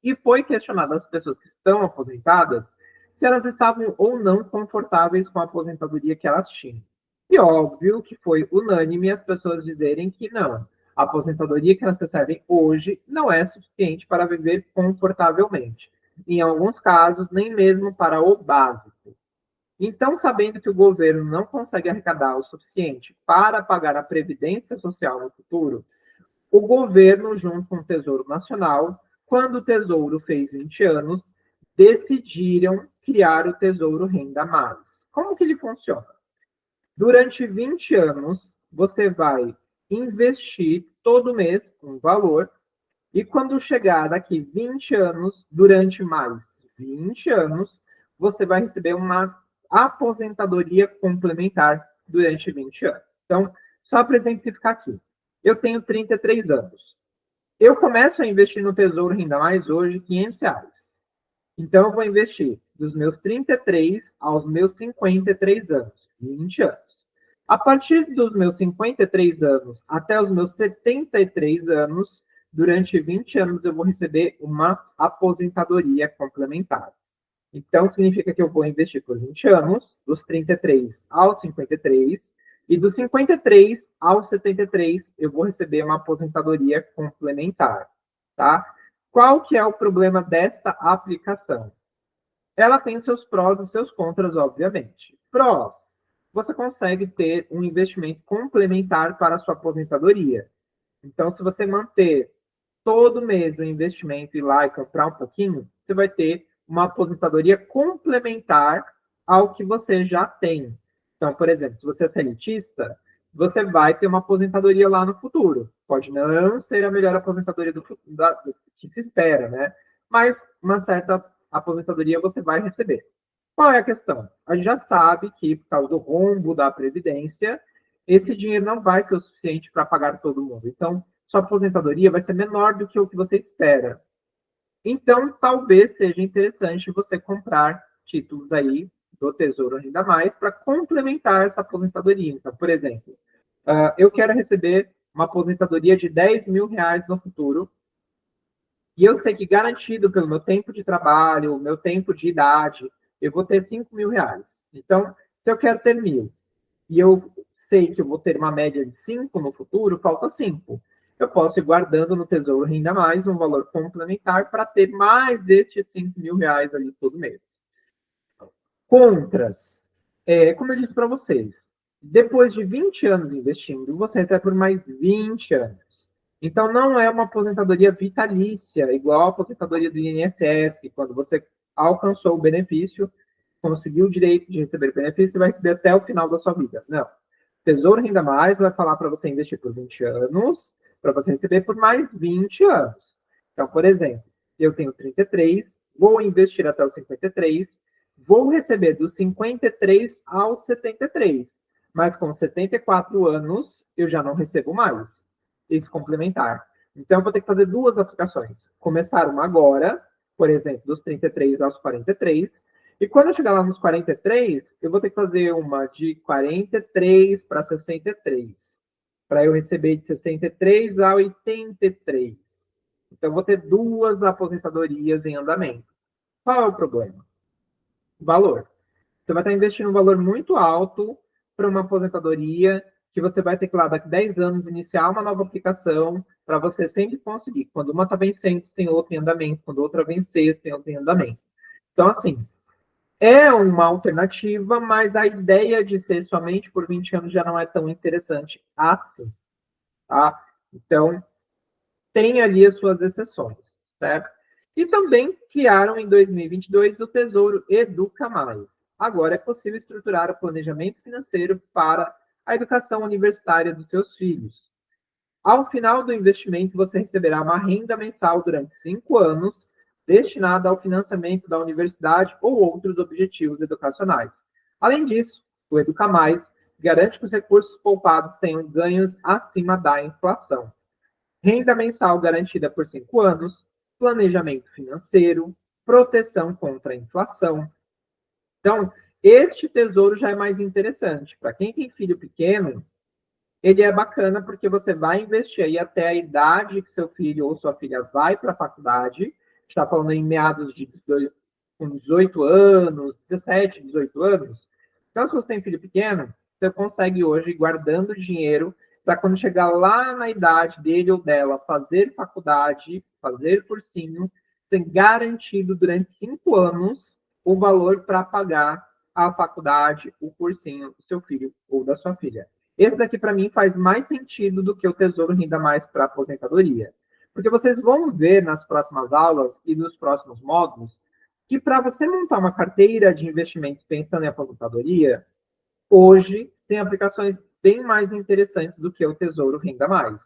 [SPEAKER 1] E foi questionado às pessoas que estão aposentadas se elas estavam ou não confortáveis com a aposentadoria que elas tinham. E óbvio que foi unânime as pessoas dizerem que não. A aposentadoria que elas recebem hoje não é suficiente para viver confortavelmente. Em alguns casos, nem mesmo para o básico. Então, sabendo que o governo não consegue arrecadar o suficiente para pagar a previdência social no futuro, o governo, junto com o Tesouro Nacional, quando o Tesouro fez 20 anos, decidiram criar o Tesouro Renda Mais. Como que ele funciona? Durante 20 anos, você vai investir todo mês um valor, e quando chegar daqui 20 anos, durante mais 20 anos, você vai receber uma aposentadoria complementar durante 20 anos. Então, só para exemplificar aqui, eu tenho 33 anos. Eu começo a investir no Tesouro Renda Mais hoje R$ 500. Então, eu vou investir dos meus 33 aos meus 53 anos, 20 anos. A partir dos meus 53 anos até os meus 73 anos, durante 20 anos, eu vou receber uma aposentadoria complementar. Então, significa que eu vou investir por 20 anos, dos 33 aos 53, e dos 53 aos 73, eu vou receber uma aposentadoria complementar, tá? Qual que é o problema desta aplicação? Ela tem seus prós e seus contras, obviamente. Prós: você consegue ter um investimento complementar para a sua aposentadoria. Então, se você manter todo mês o investimento e ir lá e comprar um pouquinho, você vai ter uma aposentadoria complementar ao que você já tem. Então, por exemplo, se você é cientista, você vai ter uma aposentadoria lá no futuro. Pode não ser a melhor aposentadoria do que se espera, né? Mas uma certa aposentadoria você vai receber. Qual é a questão? A gente já sabe que, por causa do rombo da Previdência, esse dinheiro não vai ser o suficiente para pagar todo mundo. Então, sua aposentadoria vai ser menor do que o que você espera. Então, talvez seja interessante você comprar títulos aí do Tesouro Ainda Mais para complementar essa aposentadoria. Então, por exemplo, eu quero receber uma aposentadoria de R$ 10.000 no futuro, e eu sei que garantido pelo meu tempo de trabalho, meu tempo de idade, eu vou ter R$ 5.000. Então, se eu quero ter 1.000 e eu sei que eu vou ter uma média de 5 no futuro, falta 5. Eu posso ir guardando no Tesouro Renda Mais um valor complementar para ter mais estes R$ 5.000 ali todo mês. Contras. Como eu disse para vocês, depois de 20 anos investindo, você recebe por mais 20 anos. Então, não é uma aposentadoria vitalícia, igual a aposentadoria do INSS, que quando você alcançou o benefício, conseguiu o direito de receber benefício, você vai receber até o final da sua vida. Não. Tesouro Renda Mais vai falar para você investir por 20 anos, para você receber por mais 20 anos. Então, por exemplo, eu tenho 33, vou investir até os 53, vou receber dos 53 aos 73, mas com 74 anos eu já não recebo mais esse complementar. Então, eu vou ter que fazer duas aplicações. Começar uma agora, por exemplo, dos 33 aos 43, e quando eu chegar lá nos 43, eu vou ter que fazer uma de 43 para 63, para eu receber de 63 a 83. Então, eu vou ter duas aposentadorias em andamento. Qual é o problema? valor. Você vai estar investindo um valor muito alto para uma aposentadoria que você vai ter que, lá, daqui a 10 anos, iniciar uma nova aplicação para você sempre conseguir. Quando uma está vencendo, você tem outra em andamento. Quando outra vencer, você tem outra em andamento. Então, assim, é uma alternativa, mas a ideia de ser somente por 20 anos já não é tão interessante assim, tá? Então, tem ali as suas exceções, certo? E também criaram em 2022 o Tesouro Educa Mais. Agora é possível estruturar o planejamento financeiro para a educação universitária dos seus filhos. Ao final do investimento, você receberá uma renda mensal durante 5 anos, destinada ao financiamento da universidade ou outros objetivos educacionais. Além disso, o Educa Mais garante que os recursos poupados tenham ganhos acima da inflação. Renda mensal garantida por 5 anos, planejamento financeiro, proteção contra a inflação. Então, este tesouro já é mais interessante. Para quem tem filho pequeno, ele é bacana porque você vai investir aí até a idade que seu filho ou sua filha vai para a faculdade. Está falando em meados de 18 anos, 17, 18 anos. Então, se você tem filho pequeno, você consegue hoje ir guardando dinheiro para quando chegar lá na idade dele ou dela fazer faculdade, fazer cursinho, ter garantido durante 5 anos o valor para pagar a faculdade, o cursinho do seu filho ou da sua filha. Esse daqui, para mim, faz mais sentido do que o Tesouro Renda Mais para aposentadoria. Porque vocês vão ver nas próximas aulas e nos próximos módulos que para você montar uma carteira de investimentos pensando em aposentadoria, hoje tem aplicações bem mais interessantes do que o Tesouro Renda Mais.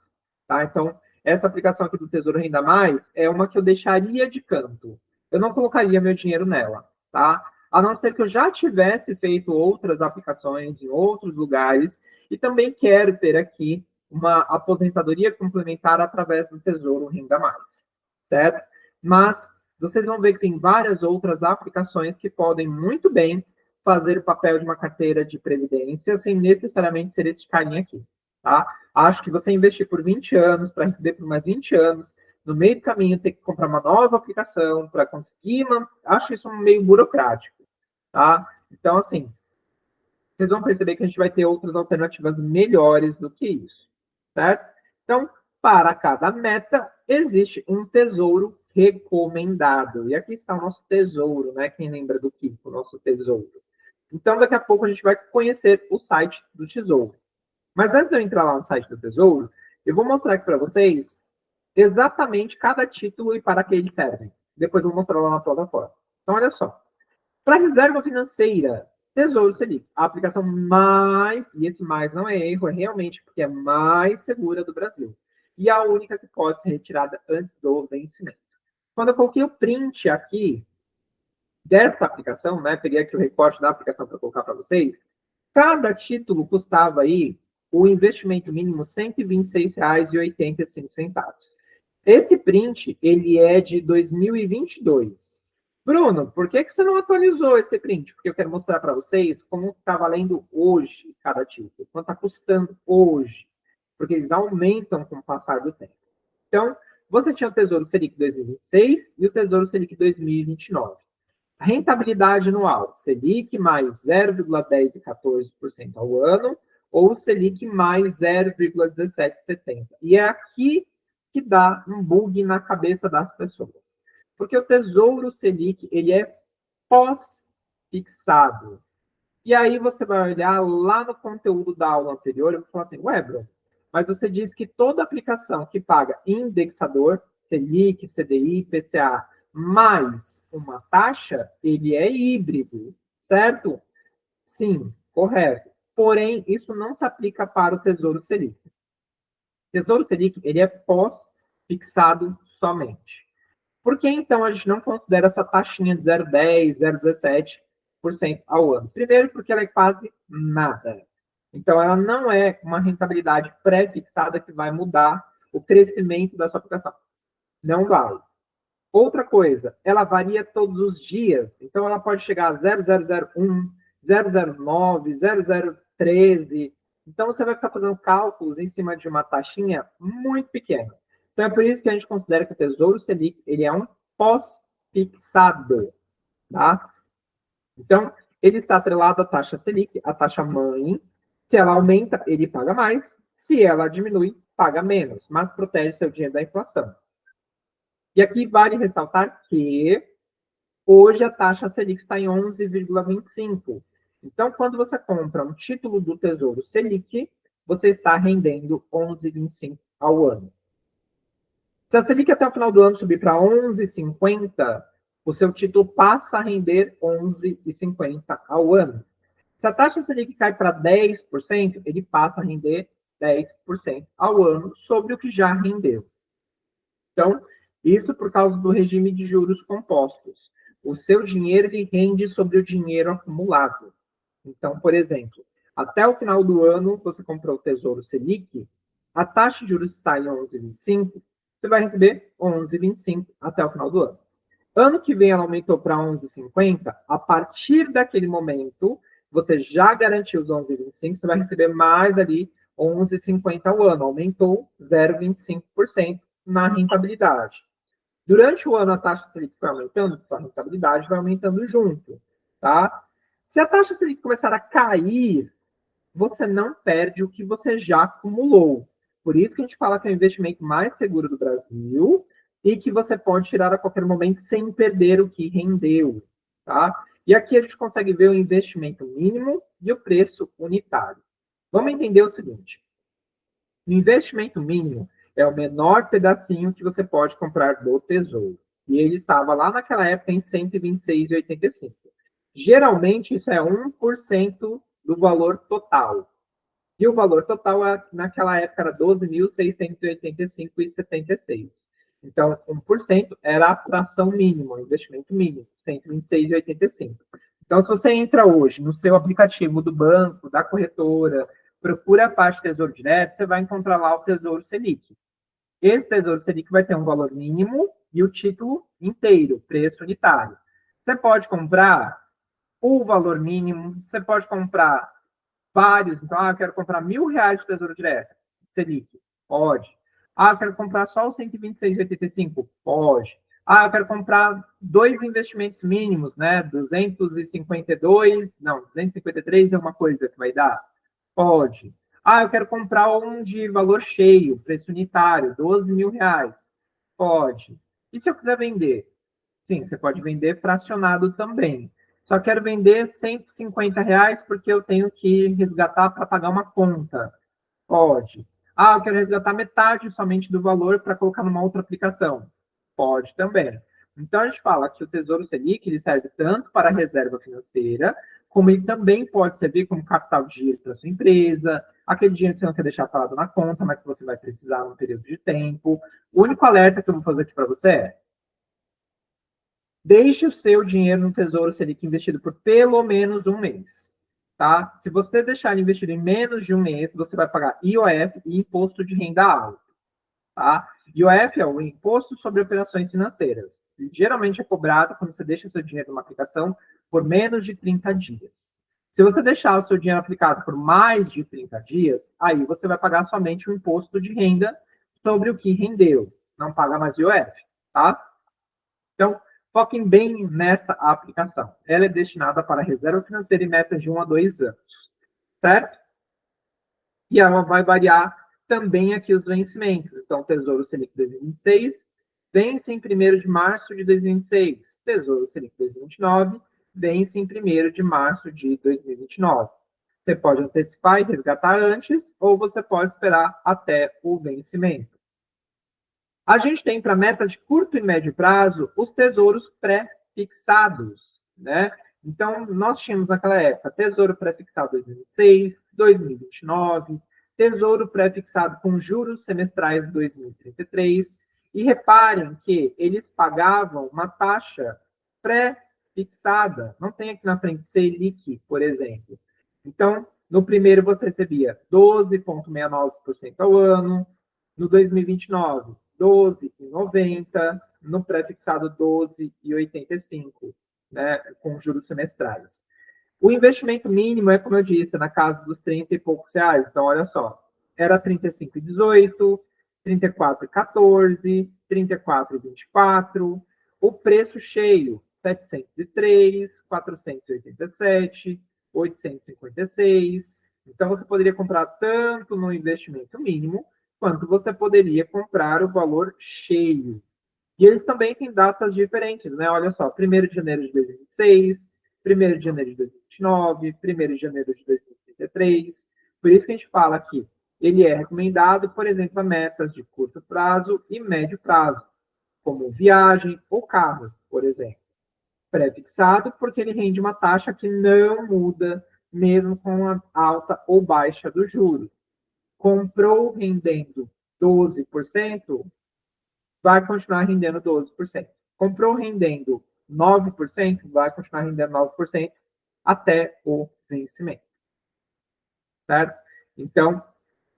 [SPEAKER 1] Tá? Então, essa aplicação aqui do Tesouro Renda Mais é uma que eu deixaria de canto. Eu não colocaria meu dinheiro nela, tá? A não ser que eu já tivesse feito outras aplicações em outros lugares e também quero ter aqui uma aposentadoria complementar através do Tesouro Renda Mais, certo? Mas vocês vão ver que tem várias outras aplicações que podem muito bem fazer o papel de uma carteira de previdência sem necessariamente ser esse carinha aqui, tá? Acho que você investir por 20 anos para receber por mais 20 anos, no meio do caminho ter que comprar uma nova aplicação para conseguir, acho isso meio burocrático, tá? Então, assim, vocês vão perceber que a gente vai ter outras alternativas melhores do que isso, certo? Então, para cada meta, existe um tesouro recomendado. E aqui está o nosso tesouro, né? Quem lembra do Kiko, o nosso tesouro. Então, daqui a pouco a gente vai conhecer o site do Tesouro. Mas antes de eu entrar lá no site do Tesouro, eu vou mostrar aqui para vocês exatamente cada título e para que eles servem. Depois eu vou mostrar lá na plataforma. Então, olha só. Para reserva financeira, Tesouro Selic, a aplicação mais, e esse mais não é erro, é realmente porque é mais segura do Brasil. E a única que pode ser retirada antes do vencimento. Quando eu coloquei o print aqui dessa aplicação, né, peguei aqui o recorte da aplicação para colocar para vocês, cada título custava aí o investimento mínimo R$ 126,85. Esse print, ele é de 2022. Bruno, por que você não atualizou esse print? Porque eu quero mostrar para vocês como está valendo hoje cada título, quanto está custando hoje, porque eles aumentam com o passar do tempo. Então, você tinha o Tesouro Selic 2026 e o Tesouro Selic 2029. A rentabilidade anual, Selic mais 0,10 e 14% ao ano, ou Selic mais 0,1770. E é aqui que dá um bug na cabeça das pessoas. Porque o Tesouro Selic, ele é pós-fixado. E aí você vai olhar lá no conteúdo da aula anterior e vai falar assim, ué, Bruno, mas você diz que toda aplicação que paga indexador, Selic, CDI, IPCA, mais uma taxa, ele é híbrido, certo? Sim, correto. Porém, isso não se aplica para o Tesouro Selic. Tesouro Selic, ele é pós-fixado somente. Por que, então, a gente não considera essa taxinha de 0,10, 0,17% ao ano? Primeiro, porque ela é quase nada. Então, ela não é uma rentabilidade pré-fixada que vai mudar o crescimento da sua aplicação. Não vai. Outra coisa, ela varia todos os dias. Então, ela pode chegar a 0,001, 0,09, 0,013. Então, você vai ficar fazendo cálculos em cima de uma taxinha muito pequena. Então, é por isso que a gente considera que o Tesouro Selic ele é um pós-fixado. Tá? Então, ele está atrelado à taxa Selic, a taxa mãe. Se ela aumenta, ele paga mais. Se ela diminui, paga menos, mas protege seu dinheiro da inflação. E aqui vale ressaltar que hoje a taxa Selic está em 11,25. Então, quando você compra um título do Tesouro Selic, você está rendendo 11,25 ao ano. Se a Selic até o final do ano subir para 11,50, o seu título passa a render 11,50 ao ano. Se a taxa Selic cai para 10%, ele passa a render 10% ao ano sobre o que já rendeu. Então, isso por causa do regime de juros compostos. O seu dinheiro ele rende sobre o dinheiro acumulado. Então, por exemplo, até o final do ano, você comprou o Tesouro Selic, a taxa de juros está em 11,25, você vai receber 11,25 até o final do ano. Ano que vem ela aumentou para 11,50, a partir daquele momento, você já garantiu os 11,25, você vai receber mais ali 11,50 ao ano, aumentou 0,25% na rentabilidade. Durante o ano, a taxa Selic vai aumentando, a rentabilidade vai aumentando junto, tá? Se a taxa Selic começar a cair, você não perde o que você já acumulou. Por isso que a gente fala que é o investimento mais seguro do Brasil e que você pode tirar a qualquer momento sem perder o que rendeu, tá? E aqui a gente consegue ver o investimento mínimo e o preço unitário. Vamos entender o seguinte. O investimento mínimo é o menor pedacinho que você pode comprar do Tesouro. E ele estava lá naquela época em R$ 126,85. Geralmente, isso é 1% do valor total. E o valor total, naquela época, era R$ 12.685,76. Então, 1% era a fração mínima, o investimento mínimo, R$ 126,85. Então, se você entra hoje no seu aplicativo do banco, da corretora, procura a parte Tesouro Direto, você vai encontrar lá o Tesouro Selic. Esse Tesouro Selic vai ter um valor mínimo e o título inteiro, preço unitário. Você pode comprar o valor mínimo, você pode comprar vários. Então, eu quero comprar R$ 1.000 de Tesouro Direto, Selic. Pode. Eu quero comprar só o 126,85. Pode. Eu quero comprar 2 investimentos mínimos, né? 253 é uma coisa que vai dar. Pode. Eu quero comprar um de valor cheio, preço unitário, R$ 12.000. Pode. E se eu quiser vender? Sim, você pode vender fracionado também. Só quero vender R$ 150 porque eu tenho que resgatar para pagar uma conta. Pode. Eu quero resgatar metade somente do valor para colocar numa outra aplicação. Pode também. Então, a gente fala que o Tesouro Selic ele serve tanto para a reserva financeira, como ele também pode servir como capital de giro para sua empresa, aquele dinheiro que você não quer deixar parado na conta, mas que você vai precisar num período de tempo. O único alerta que eu vou fazer aqui para você é: deixe o seu dinheiro no Tesouro Selic investido por pelo menos um mês. Tá? Se você deixar ele investido em menos de um mês, você vai pagar IOF e Imposto de Renda Alta. Tá? IOF é o Imposto sobre Operações Financeiras. E geralmente é cobrado quando você deixa o seu dinheiro numa aplicação por menos de 30 dias. Se você deixar o seu dinheiro aplicado por mais de 30 dias, aí você vai pagar somente o imposto de renda sobre o que rendeu. Não paga mais IOF. Tá? Então, foquem bem nessa aplicação. Ela é destinada para reserva financeira e metas de 1 a 2 anos. Certo? E ela vai variar também aqui os vencimentos. Então, Tesouro Selic 2026 vence em 1º de março de 2026. Tesouro Selic 2029 vence em 1º de março de 2029. Você pode antecipar e resgatar antes, ou você pode esperar até o vencimento. A gente tem para meta de curto e médio prazo os tesouros pré-fixados, né? Então, nós tínhamos naquela época Tesouro Pré-Fixado 2026, 2029, Tesouro Pré-Fixado com juros semestrais 2033, e reparem que eles pagavam uma taxa pré-fixada, não tem aqui na frente Selic, por exemplo. Então, no primeiro você recebia 12,69% ao ano, no 2029, 12,90, no pré-fixado 12,85, né, com juros semestrais. O investimento mínimo é, como eu disse, na casa dos 30 e poucos reais. Então, olha só, era 35,18, 34,14, 34,24. O preço cheio 703, 487, 856. Então, você poderia comprar tanto no investimento mínimo, quanto você poderia comprar o valor cheio. E eles também têm datas diferentes, né? Olha só, 1º de janeiro de 2026, 1º de janeiro de 2029, 1º de janeiro de 2033. Por isso que a gente fala que ele é recomendado, por exemplo, a metas de curto prazo e médio prazo, como viagem ou carro, por exemplo. Pré-fixado, porque ele rende uma taxa que não muda, mesmo com a alta ou baixa do juro. Comprou rendendo 12%, vai continuar rendendo 12%. Comprou rendendo 9%, vai continuar rendendo 9% até o vencimento. Certo? Então,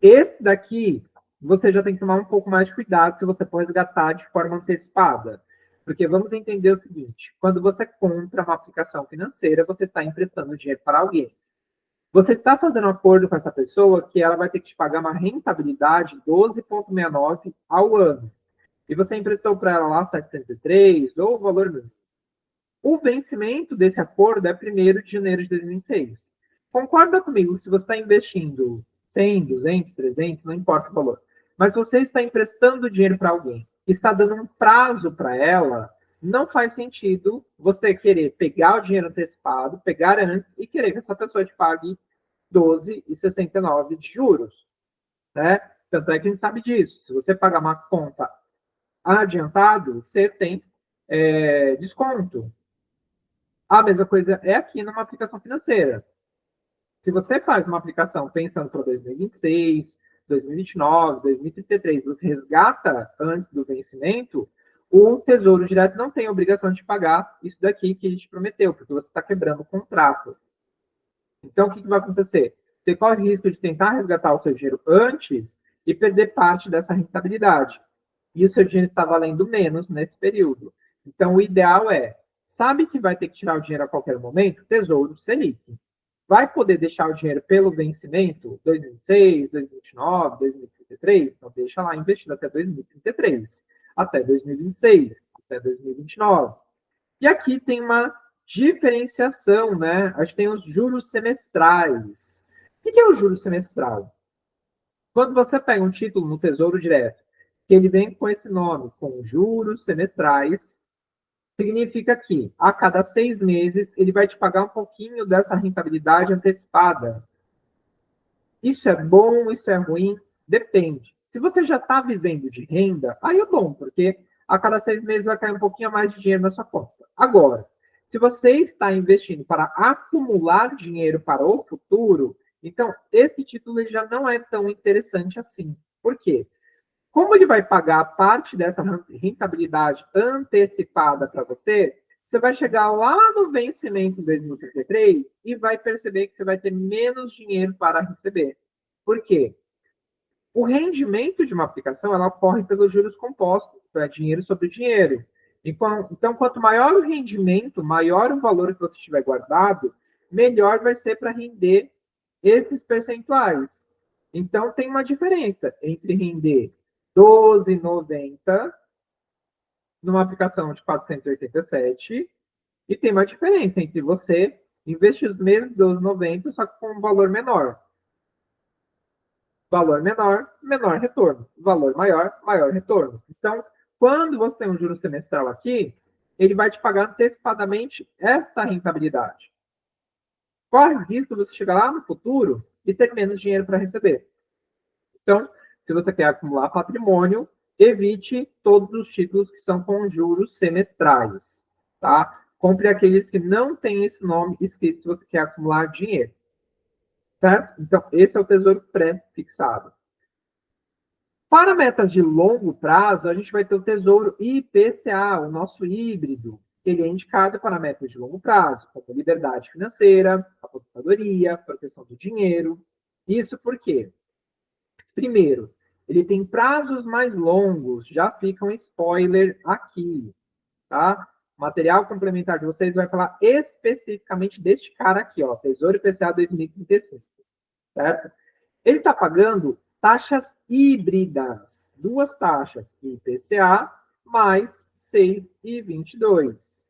[SPEAKER 1] esse daqui, você já tem que tomar um pouco mais de cuidado se você for resgatar de forma antecipada. Porque vamos entender o seguinte, quando você compra uma aplicação financeira, você está emprestando dinheiro para alguém. Você está fazendo um acordo com essa pessoa que ela vai ter que te pagar uma rentabilidade 12,69 ao ano. E você emprestou para ela lá 703, ou o valor mesmo. O vencimento desse acordo é 1º de janeiro de 2026. Concorda comigo, se você está investindo 100, 200, 300, não importa o valor, mas você está emprestando dinheiro para alguém, está dando um prazo para ela, não faz sentido você querer pegar o dinheiro antecipado, pegar antes e querer que essa pessoa te pague 12,69 de juros. Né? Tanto é que a gente sabe disso. Se você pagar uma conta adiantado, você tem desconto. A mesma coisa é aqui numa aplicação financeira. Se você faz uma aplicação pensando para 2026, 2029, 2033, você resgata antes do vencimento, o Tesouro Direto não tem a obrigação de pagar isso daqui que ele te prometeu, porque você está quebrando o contrato. Então, o que vai acontecer? Você corre o risco de tentar resgatar o seu dinheiro antes e perder parte dessa rentabilidade. E o seu dinheiro está valendo menos nesse período. Então, o ideal é, sabe que vai ter que tirar o dinheiro a qualquer momento? Tesouro Selic. Vai poder deixar o dinheiro pelo vencimento 2026, 2029, 2033? Então, deixa lá investido até 2033, até 2026, até 2029. E aqui tem uma diferenciação, né? A gente tem os juros semestrais. O que é o juro semestral? Quando você pega um título no Tesouro Direto, que ele vem com esse nome, com juros semestrais, significa que a cada 6 meses ele vai te pagar um pouquinho dessa rentabilidade antecipada. Isso é bom, isso é ruim? Depende. Se você já está vivendo de renda, aí é bom, porque a cada 6 meses vai cair um pouquinho mais de dinheiro na sua conta. Agora, se você está investindo para acumular dinheiro para o futuro, então esse título já não é tão interessante assim. Por quê? Como ele vai pagar parte dessa rentabilidade antecipada para você, você vai chegar lá no vencimento de 2033 e vai perceber que você vai ter menos dinheiro para receber. Por quê? O rendimento de uma aplicação ela ocorre pelos juros compostos, é dinheiro sobre dinheiro. Então, quanto maior o rendimento, maior o valor que você tiver guardado, melhor vai ser para render esses percentuais. Então, tem uma diferença entre render 12,90 numa aplicação de 487 e tem uma diferença entre você investir os mesmos 12,90 só que com um valor menor. Valor menor, menor retorno. Valor maior, maior retorno. Então, quando você tem um juro semestral aqui, ele vai te pagar antecipadamente essa rentabilidade. Corre o risco de você chegar lá no futuro e ter menos dinheiro para receber. Então, se você quer acumular patrimônio, evite todos os títulos que são com juros semestrais, tá? Compre aqueles que não têm esse nome escrito se você quer acumular dinheiro. Certo? Então, esse é o tesouro pré-fixado. Para metas de longo prazo, a gente vai ter o tesouro IPCA, o nosso híbrido. Ele é indicado para metas de longo prazo, como liberdade financeira, aposentadoria, proteção do dinheiro. Isso por quê? Primeiro, ele tem prazos mais longos, já fica um spoiler aqui, tá? O material complementar de vocês vai falar especificamente deste cara aqui, ó, Tesouro IPCA 2035, certo? Ele está pagando taxas híbridas, 2 taxas, IPCA mais 6,22.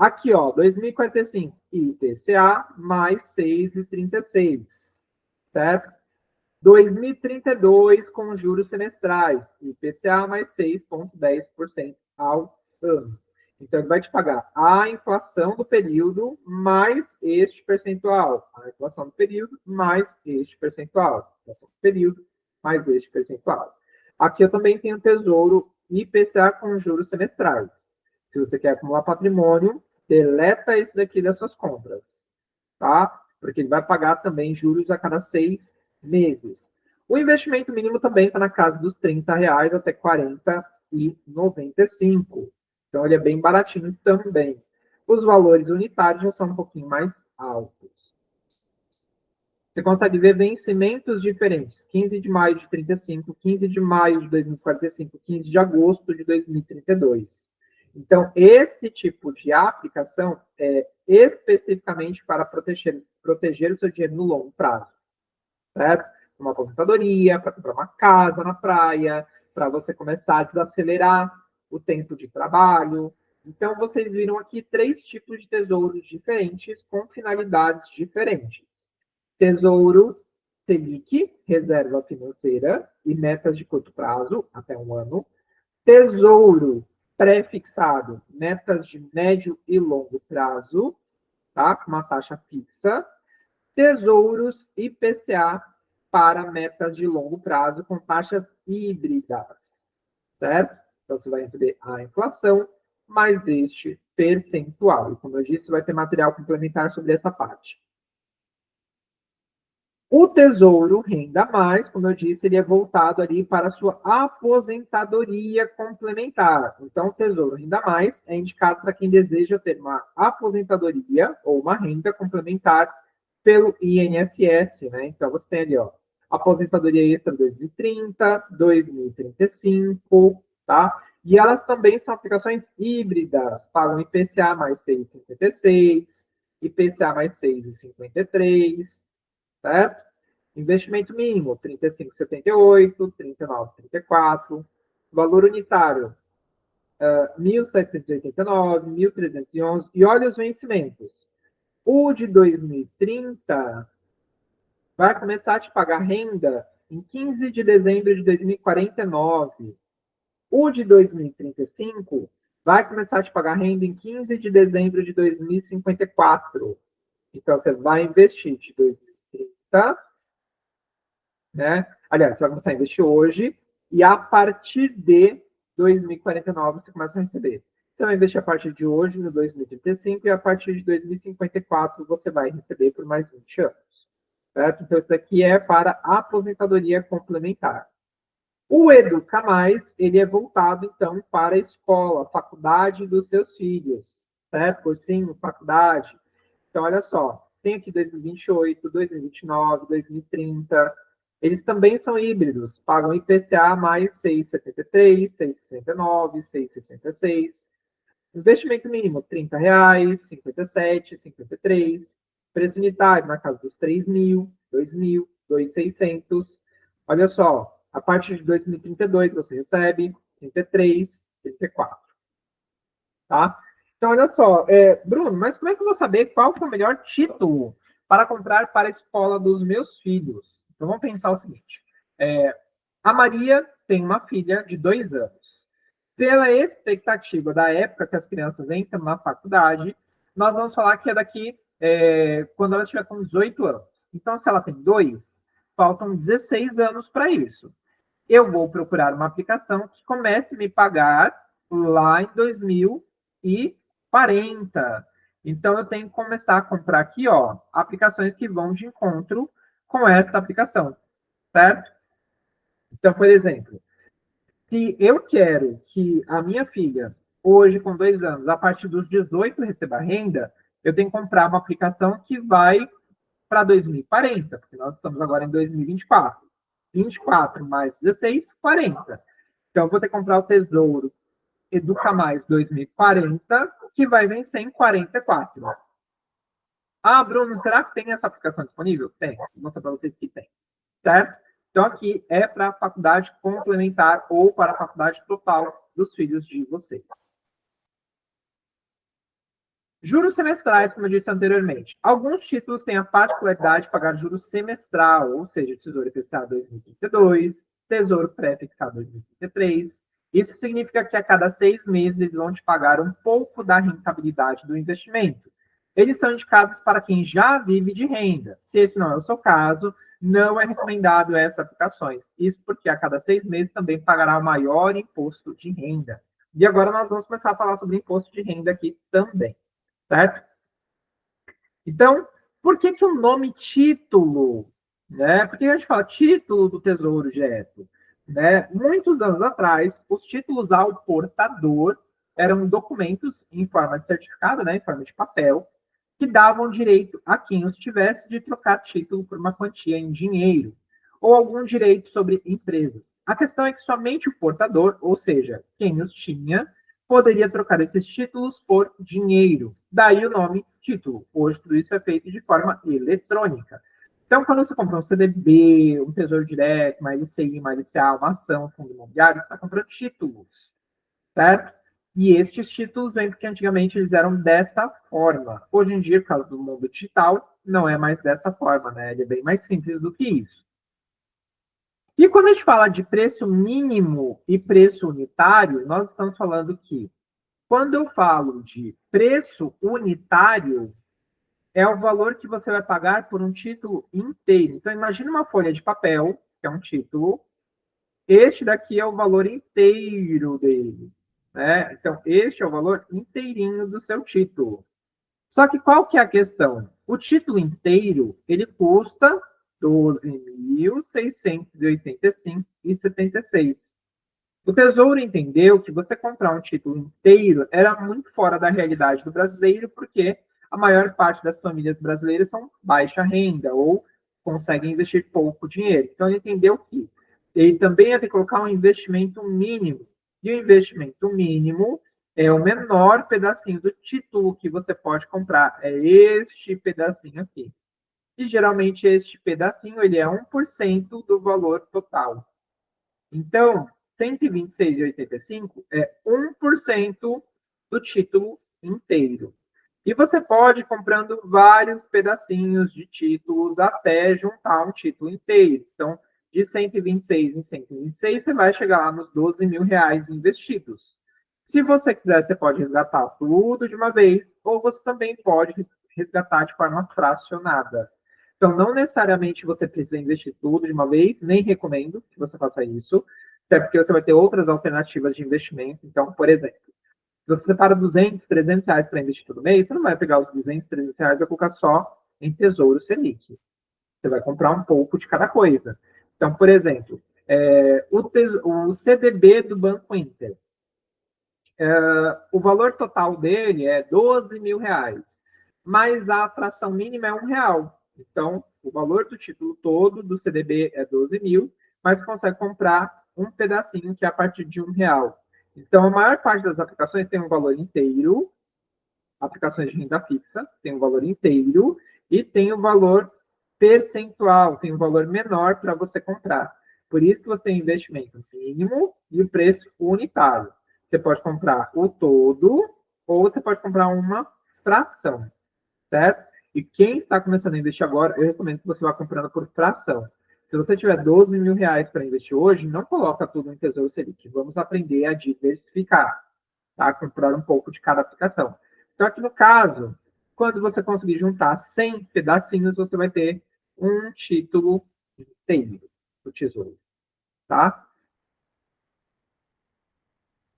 [SPEAKER 1] Aqui, ó, 2045, IPCA mais 6,36, certo? 2032 com juros semestrais, IPCA mais 6,10% ao ano. Então, ele vai te pagar a inflação do período mais este percentual. A inflação do período mais este percentual. A inflação do período mais este percentual. Aqui eu também tenho Tesouro IPCA com juros semestrais. Se você quer acumular patrimônio, deleta isso daqui das suas compras, tá? Porque ele vai pagar também juros a cada 6 meses. O investimento mínimo também está na casa dos R$30 até R$40,95. Então, ele é bem baratinho também. Os valores unitários já são um pouquinho mais altos. Você consegue ver vencimentos diferentes. 15 de maio de 35, 15 de maio de 2045, 15 de agosto de 2032. Então, esse tipo de aplicação é especificamente para proteger o seu dinheiro no longo prazo. Certo? Uma aposentadoria, para comprar uma casa na praia, para você começar a desacelerar o tempo de trabalho. Então, vocês viram aqui 3 tipos de tesouros diferentes com finalidades diferentes. Tesouro Selic, reserva financeira e metas de curto prazo, até 1 ano. Tesouro pré-fixado, metas de médio e longo prazo, tá? Com uma taxa fixa. Tesouros IPCA para metas de longo prazo com taxas híbridas, certo? Então, você vai receber a inflação mais este percentual. E, como eu disse, vai ter material complementar sobre essa parte. O Tesouro Renda Mais, como eu disse, ele é voltado ali para a sua aposentadoria complementar. Então, o Tesouro Renda Mais é indicado para quem deseja ter uma aposentadoria ou uma renda complementar pelo INSS, né? Então, você tem ali, ó, aposentadoria extra 2030, 2035, tá? E elas também são aplicações híbridas, pagam IPCA mais 6,56, IPCA mais 6,53, certo? Investimento mínimo, 35,78, 39,34. Valor unitário, 1.789, 1.311. E olha os vencimentos. O de 2030 vai começar a te pagar renda em 15 de dezembro de 2049. O de 2035 vai começar a te pagar renda em 15 de dezembro de 2054. Então, você vai investir de 2030, né? Aliás, você vai começar a investir hoje e a partir de 2049 você começa a receber. Você vai investir a partir de hoje, no 2035, e a partir de 2054 você vai receber por mais 20 anos. Certo? Então, isso daqui é para aposentadoria complementar. O Educa Mais, ele é voltado, então, para a escola, faculdade dos seus filhos. Certo? Cursinho, faculdade. Então, olha só, tem aqui 2028, 2029, 2030. Eles também são híbridos, pagam IPCA mais 6,73, 6,69, 6,66. Investimento mínimo, R$30, 57, 53. Preço unitário na casa dos 3.000, 2.000, 2.600. Olha só, a partir de 2032 você recebe 33, 34. Tá? Então, olha só, Bruno, mas como é que eu vou saber qual que é o melhor título para comprar para a escola dos meus filhos? Então, vamos pensar o seguinte. A Maria tem uma filha de 2 anos. Pela expectativa da época que as crianças entram na faculdade, nós vamos falar que é daqui quando ela estiver com 18 anos. Então, se ela tem 2, faltam 16 anos para isso. Eu vou procurar uma aplicação que comece a me pagar lá em 2040. Então, eu tenho que começar a comprar aqui, ó, aplicações que vão de encontro com essa aplicação, certo? Então, por exemplo, se eu quero que a minha filha, hoje com 2 anos, a partir dos 18 receba renda, eu tenho que comprar uma aplicação que vai para 2040, porque nós estamos agora em 2024. 24 mais 16, 40. Então, eu vou ter que comprar o Tesouro Educa Mais 2040, que vai vencer em 44. Ah, Bruno, será que tem essa aplicação disponível? Tem. Vou mostrar para vocês que tem. Certo? Então, aqui é para a faculdade complementar ou para a faculdade total dos filhos de vocês. Juros semestrais, como eu disse anteriormente. Alguns títulos têm a particularidade de pagar juros semestral, ou seja, Tesouro IPCA 2032, Tesouro Pré-fixado 2033. Isso significa que a cada 6 meses eles vão te pagar um pouco da rentabilidade do investimento. Eles são indicados para quem já vive de renda. Se esse não é o seu caso, não é recomendado essas aplicações. Isso porque a cada 6 meses também pagará o maior imposto de renda. E agora nós vamos começar a falar sobre imposto de renda aqui também. Certo? Então, por que o nome título? Né? Por que a gente fala título do Tesouro Direto? Né? Muitos anos atrás, os títulos ao portador eram documentos em forma de certificado, né, em forma de papel, que davam direito a quem os tivesse de trocar título por uma quantia em dinheiro, ou algum direito sobre empresas. A questão é que somente o portador, ou seja, quem os tinha, poderia trocar esses títulos por dinheiro. Daí o nome título. Hoje tudo isso é feito de forma eletrônica. Então, quando você compra um CDB, um Tesouro Direto, uma LCI, uma LCA, uma ação, um fundo imobiliário, você está comprando títulos, certo? E estes títulos vêm porque antigamente eles eram desta forma. Hoje em dia, por causa do mundo digital, não é mais dessa forma, né? Ele é bem mais simples do que isso. E quando a gente fala de preço mínimo e preço unitário, nós estamos falando que quando eu falo de preço unitário, é o valor que você vai pagar por um título inteiro. Então, imagine uma folha de papel, que é um título. Este daqui é o valor inteiro dele. Né? Então, este é o valor inteirinho do seu título. Só que qual que é a questão? O título inteiro, ele custa R$ 12.685,76. O Tesouro entendeu que você comprar um título inteiro era muito fora da realidade do brasileiro, porque a maior parte das famílias brasileiras são baixa renda ou conseguem investir pouco dinheiro. Então, ele entendeu que ele também ia ter que colocar um investimento mínimo. E o investimento mínimo é o menor pedacinho do título que você pode comprar. É este pedacinho aqui. E, geralmente, este pedacinho ele é 1% do valor total. Então, 126,85 é 1% do título inteiro. E você pode ir comprando vários pedacinhos de títulos até juntar um título inteiro. Então, de 126 em 126, você vai chegar lá nos 12 mil reais investidos. Se você quiser, você pode resgatar tudo de uma vez, ou você também pode resgatar de forma fracionada. Então, não necessariamente você precisa investir tudo de uma vez, nem recomendo que você faça isso, até porque você vai ter outras alternativas de investimento. Então, por exemplo, se você separa 200, 300 reais para investir todo mês, você não vai pegar os 200, 300 reais e vai colocar só em Tesouro Selic. Você vai comprar um pouco de cada coisa. Então, por exemplo, o CDB do Banco Inter, o valor total dele é 12 mil reais, mas a fração mínima é R$1. Então, o valor do título todo do CDB é 12 mil, mas consegue comprar um pedacinho que é a partir de R$1. Então, a maior parte das aplicações tem um valor inteiro, aplicações de renda fixa tem um valor inteiro e tem um valor percentual, tem um valor menor para você comprar. Por isso que você tem investimento mínimo e o preço unitário. Você pode comprar o todo ou você pode comprar uma fração, certo? E quem está começando a investir agora, eu recomendo que você vá comprando por fração. Se você tiver 12 mil reais para investir hoje, não coloca tudo em Tesouro Selic. Vamos aprender a diversificar, tá? Comprar um pouco de cada aplicação. Então, aqui no caso, quando você conseguir juntar 100 pedacinhos, você vai ter um título inteiro do Tesouro, tá?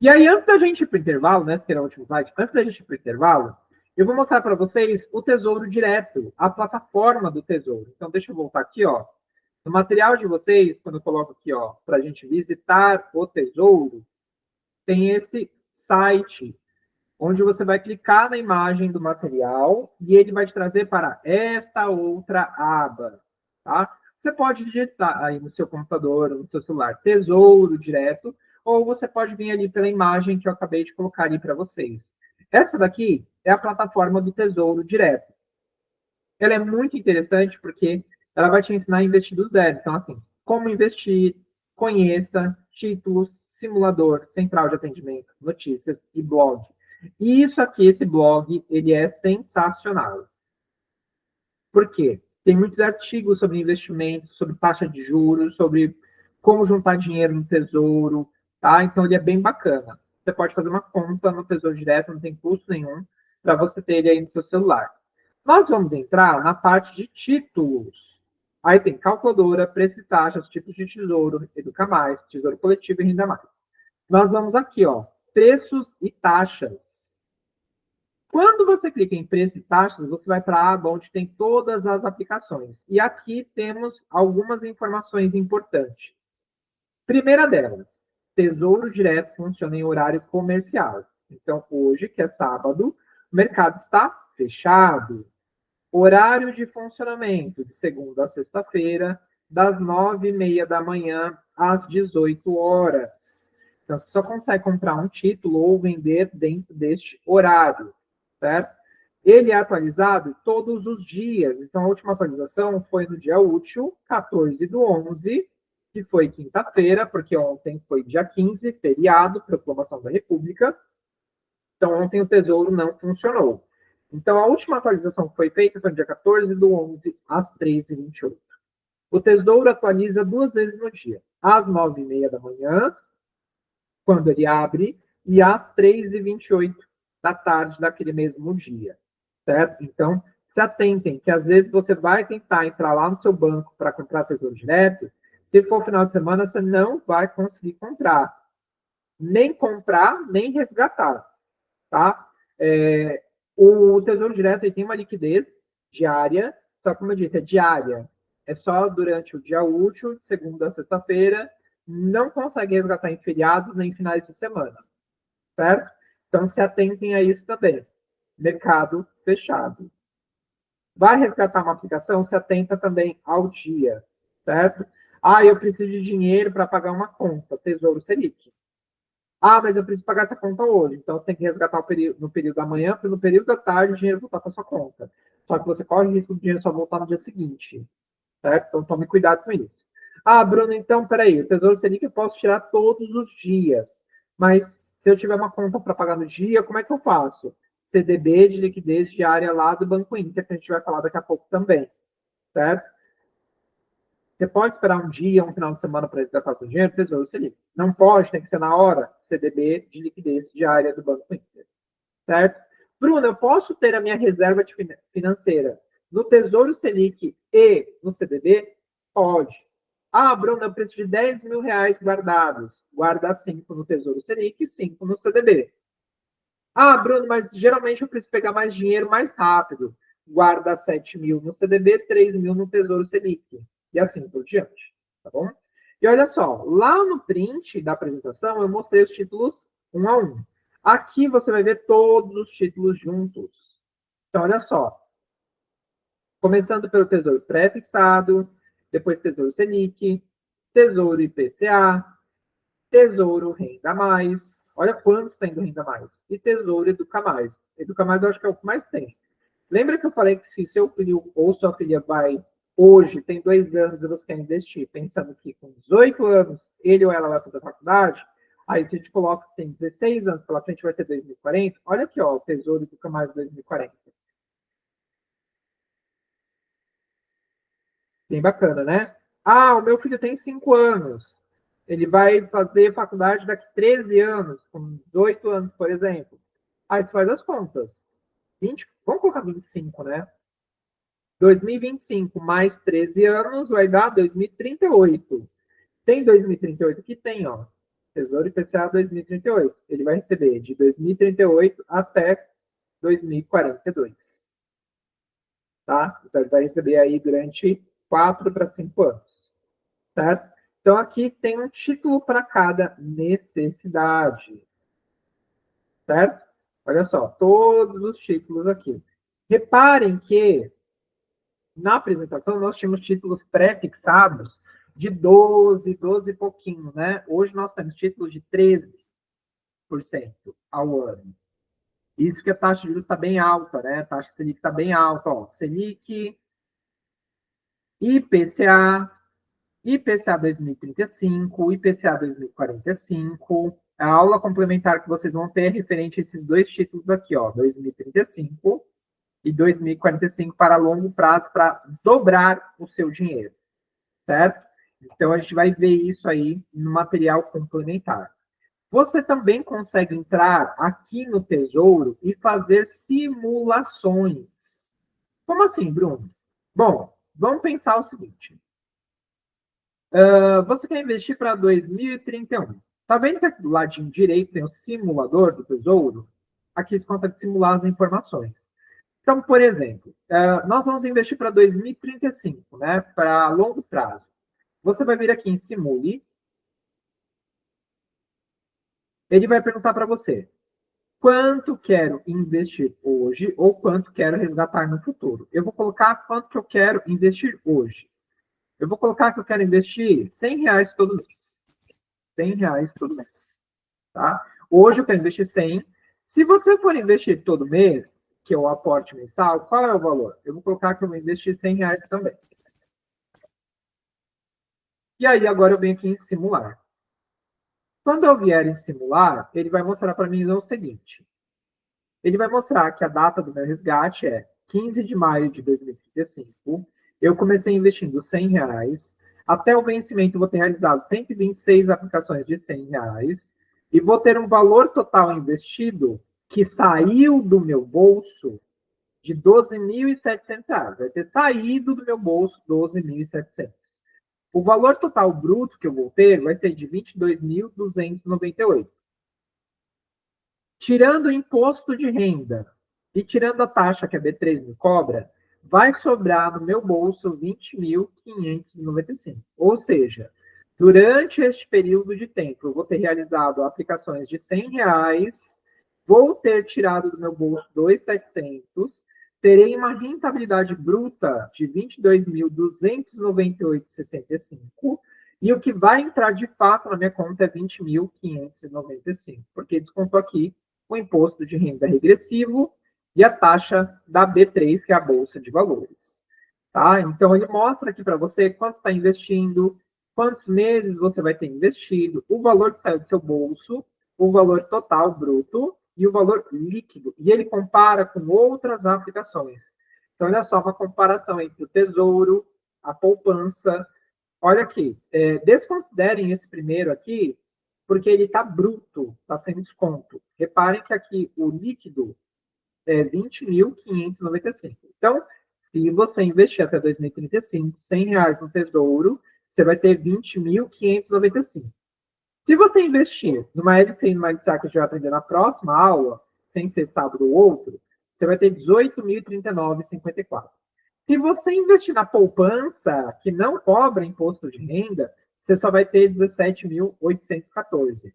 [SPEAKER 1] E aí, antes da gente ir para o intervalo, né, esse que era o último slide, antes da gente ir para o intervalo, eu vou mostrar para vocês o Tesouro Direto, a plataforma do Tesouro. Então, deixa eu voltar aqui, ó. No material de vocês, quando eu coloco aqui, ó, para a gente visitar o Tesouro, tem esse site, onde você vai clicar na imagem do material e ele vai te trazer para esta outra aba, tá? Você pode digitar aí no seu computador, no seu celular, Tesouro Direto, ou você pode vir ali pela imagem que eu acabei de colocar ali para vocês. Essa daqui é a plataforma do Tesouro Direto. Ela é muito interessante porque ela vai te ensinar a investir do zero. Então, assim, como investir, conheça títulos, simulador, central de atendimento, notícias e blog. E isso aqui, esse blog, ele é sensacional. Por quê? Tem muitos artigos sobre investimento, sobre taxa de juros, sobre como juntar dinheiro no Tesouro, tá? Então, ele é bem bacana. Você pode fazer uma conta no Tesouro Direto, não tem custo nenhum, para você ter ele aí no seu celular. Nós vamos entrar na parte de títulos. Aí tem calculadora, preço e taxas, tipos de tesouro, Educa Mais, Tesouro Coletivo e Renda Mais. Nós vamos aqui, ó, preços e taxas. Quando você clica em preço e taxas, você vai para a aba onde tem todas as aplicações. E aqui temos algumas informações importantes. Primeira delas, Tesouro Direto funciona em horário comercial. Então, hoje, que é sábado, o mercado está fechado. Horário de funcionamento, de segunda a sexta-feira, das 9h30 da manhã às 18 horas. Então, você só consegue comprar um título ou vender dentro deste horário, certo? Ele é atualizado todos os dias. Então, a última atualização foi no dia útil, 14/11, que foi quinta-feira, porque ontem foi dia 15, feriado, proclamação da República. Então, ontem o Tesouro não funcionou. Então, a última atualização que foi feita foi no dia 14/11, às 13h28. O Tesouro atualiza 2 vezes no dia, às 9h30 da manhã, quando ele abre, e às 3h28 da tarde daquele mesmo dia, certo? Então, se atentem, que às vezes você vai tentar entrar lá no seu banco para comprar Tesouro Direto, se for final de semana, você não vai conseguir comprar. Nem comprar, nem resgatar, tá? O Tesouro Direto ele tem uma liquidez diária, só que, como eu disse, é diária. É só durante o dia útil, de segunda a sexta-feira, não consegue resgatar em feriados nem em finais de semana, certo? Então, se atentem a isso também. Mercado fechado. Vai resgatar uma aplicação, se atenta também ao dia, certo? Ah, eu preciso de dinheiro para pagar uma conta, Tesouro Selic. Ah, mas eu preciso pagar essa conta hoje. Então, você tem que resgatar no período da manhã, para no período da tarde o dinheiro voltar para sua conta. Só que você corre o risco do dinheiro só voltar no dia seguinte. Certo? Então, tome cuidado com isso. Ah, Bruno, então, peraí. O Tesouro Selic eu posso tirar todos os dias. Mas, se eu tiver uma conta para pagar no dia, como é que eu faço? CDB de liquidez diária lá do Banco Inter, que a gente vai falar daqui a pouco também. Certo? Você pode esperar um dia, um final de semana para resgatar o dinheiro, Tesouro Selic. Não pode, tem que ser na hora, CDB de liquidez diária do Banco Inter. Certo? Bruno, eu posso ter a minha reserva financeira no Tesouro Selic e no CDB? Pode. Ah, Bruno, eu preciso de 10 mil reais guardados. Guarda 5 no Tesouro Selic e 5 no CDB. Ah, Bruno, mas geralmente eu preciso pegar mais dinheiro mais rápido. Guarda 7 mil no CDB, 3 mil no Tesouro Selic. E assim por diante. Tá bom? E olha só, lá no print da apresentação eu mostrei os títulos um a um. Aqui você vai ver todos os títulos juntos. Então, olha só. Começando pelo Tesouro Pré-Fixado, depois Tesouro Selic, Tesouro IPCA, Tesouro Renda Mais. Olha quantos tem do Renda Mais. E Tesouro Educa Mais. Educa Mais eu acho que é o que mais tem. Lembra que eu falei que se seu filho ou sua filha vai hoje, tem 2 anos e você quer investir, pensando que com 18 anos ele ou ela vai fazer a faculdade, aí se a gente coloca que tem 16 anos pela frente, vai ser 2040, olha aqui, ó, o Tesouro Educa Mais 2040. Bem bacana, né? Ah, o meu filho tem 5 anos. Ele vai fazer faculdade daqui a 13 anos, com 18 anos, por exemplo. Aí você faz as contas. 20, vamos colocar 25, né? 2025 mais 13 anos vai dar 2038. Tem 2038 que tem, ó. Tesouro IPCA 2038. Ele vai receber de 2038 até 2042. Tá? Então, ele vai receber aí durante 4 para 5 anos. Certo? Então, aqui tem um título para cada necessidade. Certo? Olha só, todos os títulos aqui. Reparem que na apresentação nós tínhamos títulos pré-fixados de 12 e pouquinho, né? Hoje nós temos títulos de 13% ao ano. Isso que a taxa de juros está bem alta, né? A taxa Selic está bem alta, ó. Selic, IPCA 2035, IPCA 2045. a aula complementar que vocês vão ter é referente a esses dois títulos aqui, ó, 2035 e 2045 para longo prazo, para dobrar o seu dinheiro, certo? Então, a gente vai ver isso aí no material complementar. Você também consegue entrar aqui no Tesouro e fazer simulações. Como assim, Bruno? Bom, vamos pensar o seguinte. Você quer investir para 2031. Tá vendo que aqui do ladinho direito tem o simulador do Tesouro? Aqui você consegue simular as informações. Então, por exemplo, nós vamos investir para 2035, né? Para longo prazo. Você vai vir aqui em Simule. Ele vai perguntar para você quanto quero investir hoje ou quanto quero resgatar no futuro. Eu vou colocar quanto que eu quero investir hoje. Eu vou colocar que eu quero investir R$100 todo mês. R$100 todo mês. Tá? Hoje eu quero investir 100. Se você for investir todo mês, que é o aporte mensal, qual é o valor? Eu vou colocar que eu vou investir R$100 também. E aí, agora eu venho aqui em simular. Quando eu vier em simular, ele vai mostrar para mim o seguinte. Ele vai mostrar que a data do meu resgate é 15 de maio de 2035. Eu comecei investindo R$100. Até o vencimento, eu vou ter realizado 126 aplicações de R$100. E vou ter um valor total investido que saiu do meu bolso de R$12.700. Vai ter saído do meu bolso R$12.700. O valor total bruto que eu vou ter vai ser de 22.298. Tirando o imposto de renda e tirando a taxa que a B3 me cobra, vai sobrar no meu bolso 20.595. Ou seja, durante este período de tempo, eu vou ter realizado aplicações de R$100, vou ter tirado do meu bolso 2.700, terei uma rentabilidade bruta de 22.298,65, e o que vai entrar de fato na minha conta é 20.595, porque descontou aqui o imposto de renda regressivo e a taxa da B3, que é a Bolsa de Valores. Tá? Então, ele mostra aqui para você quanto está investindo, quantos meses você vai ter investido, o valor que saiu do seu bolso, o valor total bruto e o valor líquido. E ele compara com outras aplicações. Então, olha só uma comparação entre o Tesouro, a poupança. Olha aqui, desconsiderem esse primeiro aqui, porque ele está bruto, está sem desconto. Reparem que aqui o líquido é 20.595. Então, se você investir até 2035, R$100 no Tesouro, você vai ter 20.595. Se você investir numa LCI e numa LCA que a gente vai aprender na próxima aula, sem ser sábado ou outro, você vai ter 18.039,54. Se você investir na poupança, que não cobra imposto de renda, você só vai ter 17.814.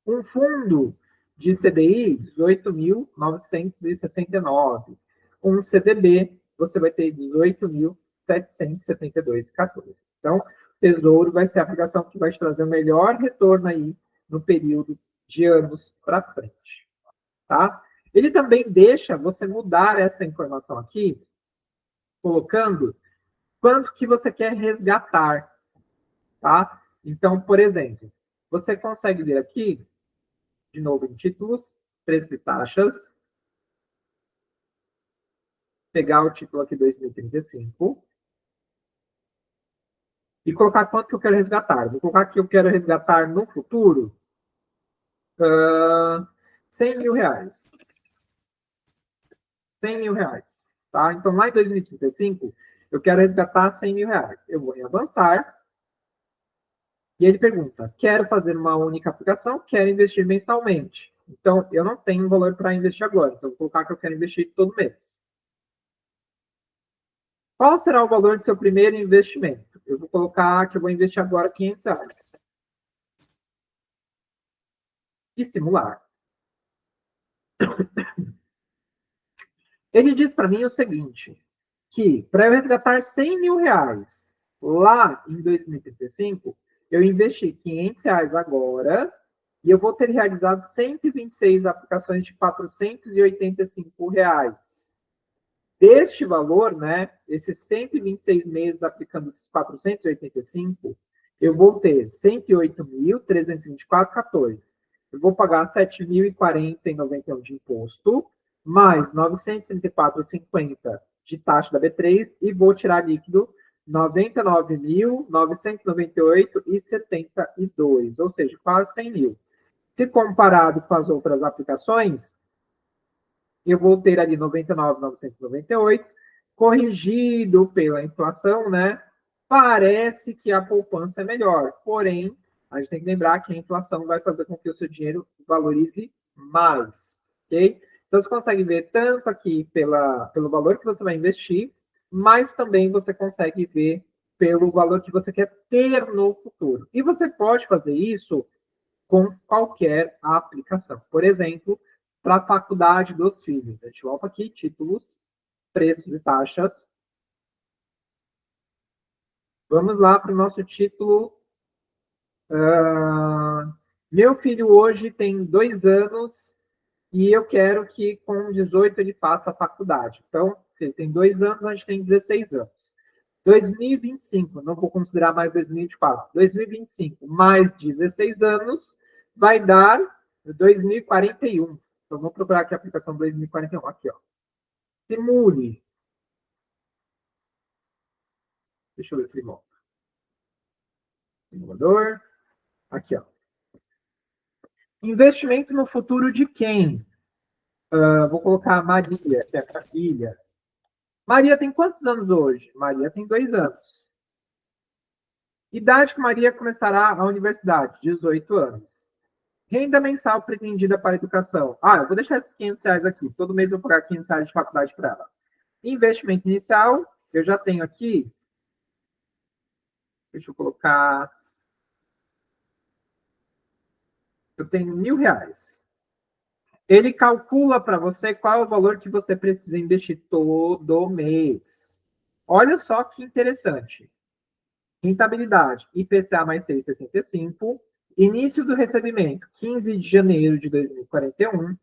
[SPEAKER 1] Um fundo de CDI, 18.969. Um CDB, você vai ter 18.772,14. Então, Tesouro vai ser a aplicação que vai te trazer o melhor retorno aí no período de anos para frente. Tá? Ele também deixa você mudar essa informação aqui, colocando quanto que você quer resgatar. Tá? Então, por exemplo, você consegue ver aqui, de novo em títulos, preço e taxas, pegar o título aqui 2035 e colocar quanto que eu quero resgatar. Vou colocar que eu quero resgatar no futuro R$100.000. R$100.000. Tá? Então, lá em 2035, eu quero resgatar R$100.000. Eu vou em avançar. E ele pergunta, quero fazer uma única aplicação, quero investir mensalmente. Então, eu não tenho um valor para investir agora. Então, vou colocar que eu quero investir todo mês. Qual será o valor do seu primeiro investimento? Eu vou colocar que eu vou investir agora R$500. E simular. Ele diz para mim o seguinte, que para eu resgatar R$100.000 lá em 2035, eu investi R$500 agora e eu vou ter realizado 126 aplicações de R$485. Deste valor, né, esses 126 meses aplicando esses 485, eu vou ter 108.324,14. eu vou pagar R$ 7.040,91 de imposto, mais R$ 934,50 de taxa da B3 e vou tirar líquido R$ 99.998,72, ou seja, quase 100 mil. Se comparado com as outras aplicações, eu vou ter ali 99.998, corrigido pela inflação, né? Parece que a poupança é melhor, porém, a gente tem que lembrar que a inflação vai fazer com que o seu dinheiro valorize mais, ok? Então, você consegue ver tanto aqui pelo valor que você vai investir, mas também você consegue ver pelo valor que você quer ter no futuro. E você pode fazer isso com qualquer aplicação. Por exemplo, para a faculdade dos filhos. A gente volta aqui, títulos, preços e taxas. Vamos lá para o nosso título. Meu filho hoje tem 2 anos e eu quero que com 18 ele faça a faculdade. Então, se ele tem 2 anos, a gente tem 16 anos. 2025, não vou considerar mais 2024. 2025 mais 16 anos vai dar 2041. Então, vamos procurar aqui a aplicação 2041. Aqui, ó. Simule. Deixa eu ver se ele volta. Simulador. Aqui, ó. Investimento no futuro de quem? Vou colocar a Maria, que é a filha. Maria tem quantos anos hoje? Maria tem 2 anos. Idade que Maria começará a universidade? 18 anos. Renda mensal pretendida para a educação. Eu vou deixar esses R$ 500 aqui. Todo mês eu vou pagar R$ 500 de faculdade para ela. Investimento inicial, eu já tenho aqui. Deixa eu colocar. Eu tenho R$ 1.000. Ele calcula para você qual é o valor que você precisa investir todo mês. Olha só que interessante. Rentabilidade, IPCA mais 6,65. Início do recebimento, 15 de janeiro de 2041.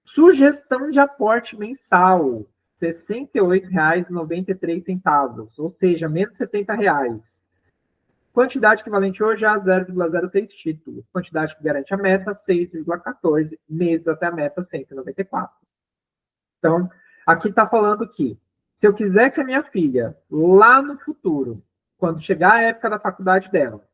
[SPEAKER 1] Sugestão de aporte mensal, R$ 68,93, ou seja, menos R$ 70. Quantidade equivalente hoje a 0,06 títulos. Quantidade que garante a meta, 6,14 meses até a meta 194. Então, aqui está falando que se eu quiser que a minha filha, lá no futuro, quando chegar a época da faculdade dela,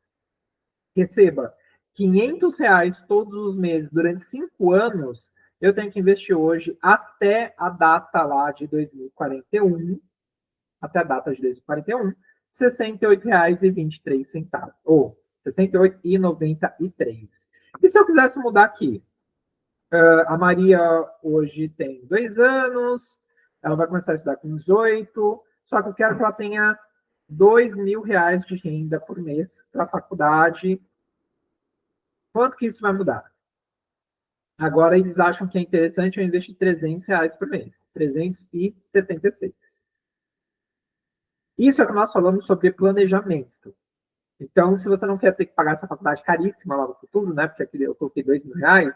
[SPEAKER 1] receba R$ 500 todos os meses durante 5 anos, eu tenho que investir hoje até a data lá de 2041, até a data de 2041, R$ 68,23, ou R$ 68,93. E se eu quisesse mudar aqui? A Maria hoje tem 2 anos, ela vai começar a estudar com 18, só que eu quero que ela tenha R$ 2.000 de renda por mês para a faculdade. Quanto que isso vai mudar? Agora eles acham que é interessante eu investir R$ 300 por mês. 376. Isso é o que nós falamos sobre planejamento. Então, se você não quer ter que pagar essa faculdade caríssima lá no futuro, né? Porque aqui eu coloquei R$ 2.000,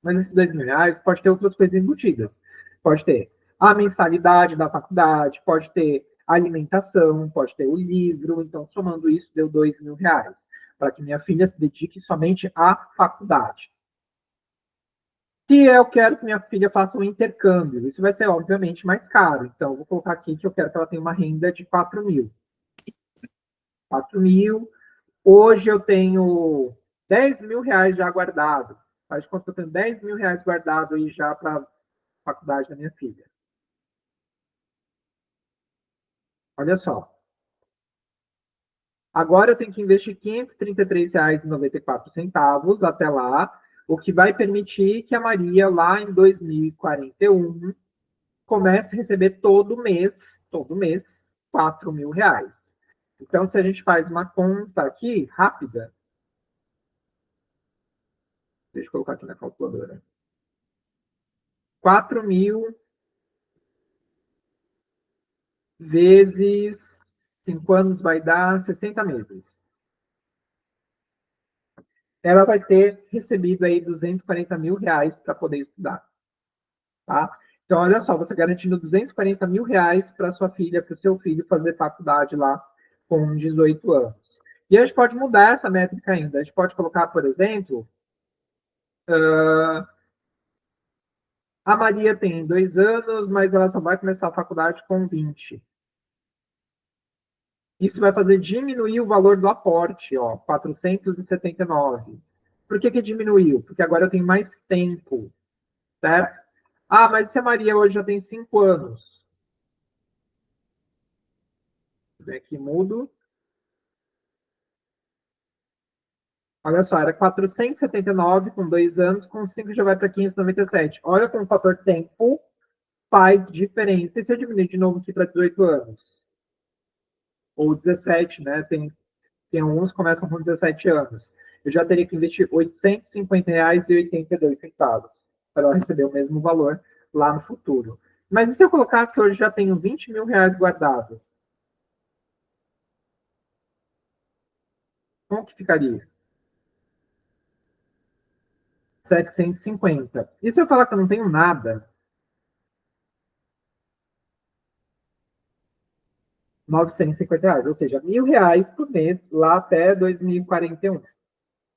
[SPEAKER 1] mas esses R$ 2.000 pode ter outras coisas embutidas. Pode ter a mensalidade da faculdade, pode ter a alimentação, pode ter o livro. Então, somando isso, deu R$ 2.000 para que minha filha se dedique somente à faculdade. Se eu quero que minha filha faça um intercâmbio, isso vai ser, obviamente, mais caro. Então, vou colocar aqui que eu quero que ela tenha uma renda de R$ 4.000. 4.000. Hoje eu tenho R$ 10.000 já guardado. Faz de conta que eu tenho R$ 10.000 guardado aí já para a faculdade da minha filha. Olha só. Agora eu tenho que investir R$ 533,94 até lá, o que vai permitir que a Maria, lá em 2041, comece a receber todo mês, R$ 4.000. Então, se a gente faz uma conta aqui, rápida, deixa eu colocar aqui na calculadora. 4.000 vezes 5 anos vai dar 60 meses. Ela vai ter recebido aí R$ 240.000 para poder estudar. Tá? Então, olha só, você garantindo R$ 240.000 para sua filha, para o seu filho fazer faculdade lá com 18 anos. E a gente pode mudar essa métrica ainda. A gente pode colocar, por exemplo, A Maria tem 2 anos, mas ela só vai começar a faculdade com 20. Isso vai fazer diminuir o valor do aporte, ó, 479. Por que diminuiu? Porque agora eu tenho mais tempo, certo? Ah, mas se a Maria hoje já tem 5 anos. Aqui mudo. Olha só, era 479 com 2 anos, com 5 já vai para 597. Olha como o fator tempo faz diferença. E se eu diminuir de novo aqui para 18 anos? Ou 17, né? Tem alguns que começam com 17 anos. Eu já teria que investir R$ 850,82 para ela receber o mesmo valor lá no futuro. Mas e se eu colocasse que hoje já tenho R$ 20.000 guardado? Como que ficaria? 750. E se eu falar que eu não tenho nada? R$ 950, ou seja, R$ 1.000 por mês lá até 2041,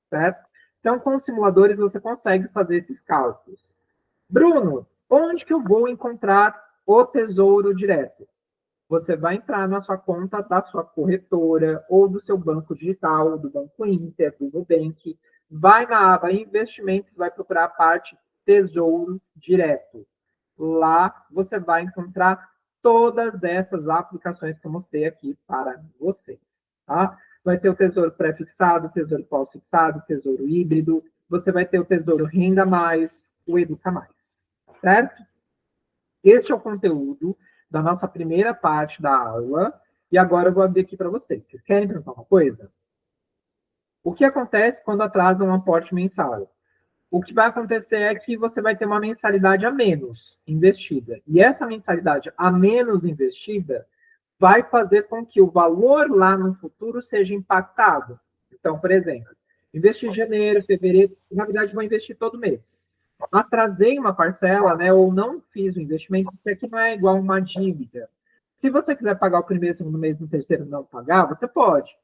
[SPEAKER 1] certo? Então, com os simuladores, você consegue fazer esses cálculos. Bruno, onde que eu vou encontrar o Tesouro Direto? Você vai entrar na sua conta da sua corretora ou do seu banco digital, do Banco Inter, do Nubank, vai na aba Investimentos, vai procurar a parte Tesouro Direto. Lá você vai encontrar todas essas aplicações que eu mostrei aqui para vocês. Tá? Vai ter o Tesouro Pré-Fixado, Tesouro Pós-Fixado, Tesouro Híbrido, você vai ter o Tesouro Renda Mais, o Educa Mais. Certo? Este é o conteúdo da nossa primeira parte da aula. E agora eu vou abrir aqui para vocês. Vocês querem perguntar uma coisa? O que acontece quando atrasa um aporte mensal? O que vai acontecer é que você vai ter uma mensalidade a menos investida. E essa mensalidade a menos investida vai fazer com que o valor lá no futuro seja impactado. Então, por exemplo, investi em janeiro, fevereiro, na verdade vou investir todo mês. Atrasei uma parcela, né, ou não fiz o investimento, isso aqui não é igual uma dívida. Se você quiser pagar o primeiro, segundo mês, no terceiro não pagar, você pode.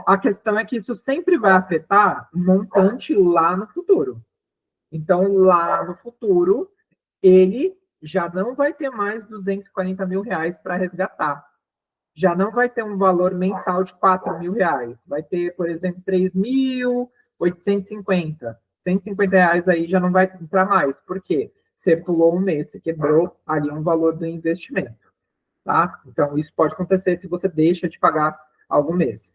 [SPEAKER 1] A questão é que isso sempre vai afetar o montante lá no futuro. Então, lá no futuro, ele já não vai ter mais R$ 240.000 para resgatar. Já não vai ter um valor mensal de R$ 4.000. Vai ter, por exemplo, 3.850. R$ 150 aí já não vai entrar mais. Por quê? Você pulou um mês, você quebrou ali um valor do investimento. Tá? Então, isso pode acontecer se você deixa de pagar algum mês.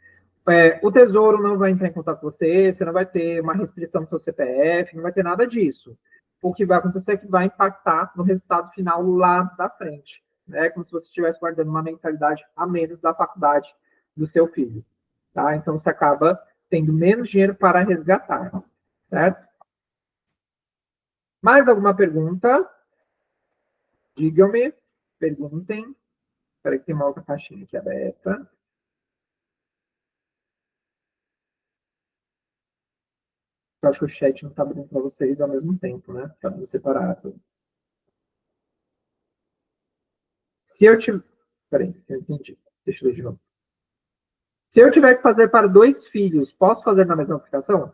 [SPEAKER 1] O Tesouro não vai entrar em contato com você, você não vai ter uma restrição no seu CPF, não vai ter nada disso. O que vai acontecer é que vai impactar no resultado final lá da frente. É como se você estivesse guardando uma mensalidade a menos da faculdade do seu filho. Tá? Então, você acaba tendo menos dinheiro para resgatar. Certo? Mais alguma pergunta? Digam-me, perguntem. Espera que tem uma outra caixinha aqui aberta. Eu acho que o chat não está abrindo para vocês ao mesmo tempo, né? Está separado. Se eu tiver. Peraí, eu entendi. Deixa eu ler de novo. Se eu tiver que fazer para 2 filhos, posso fazer na mesma aplicação?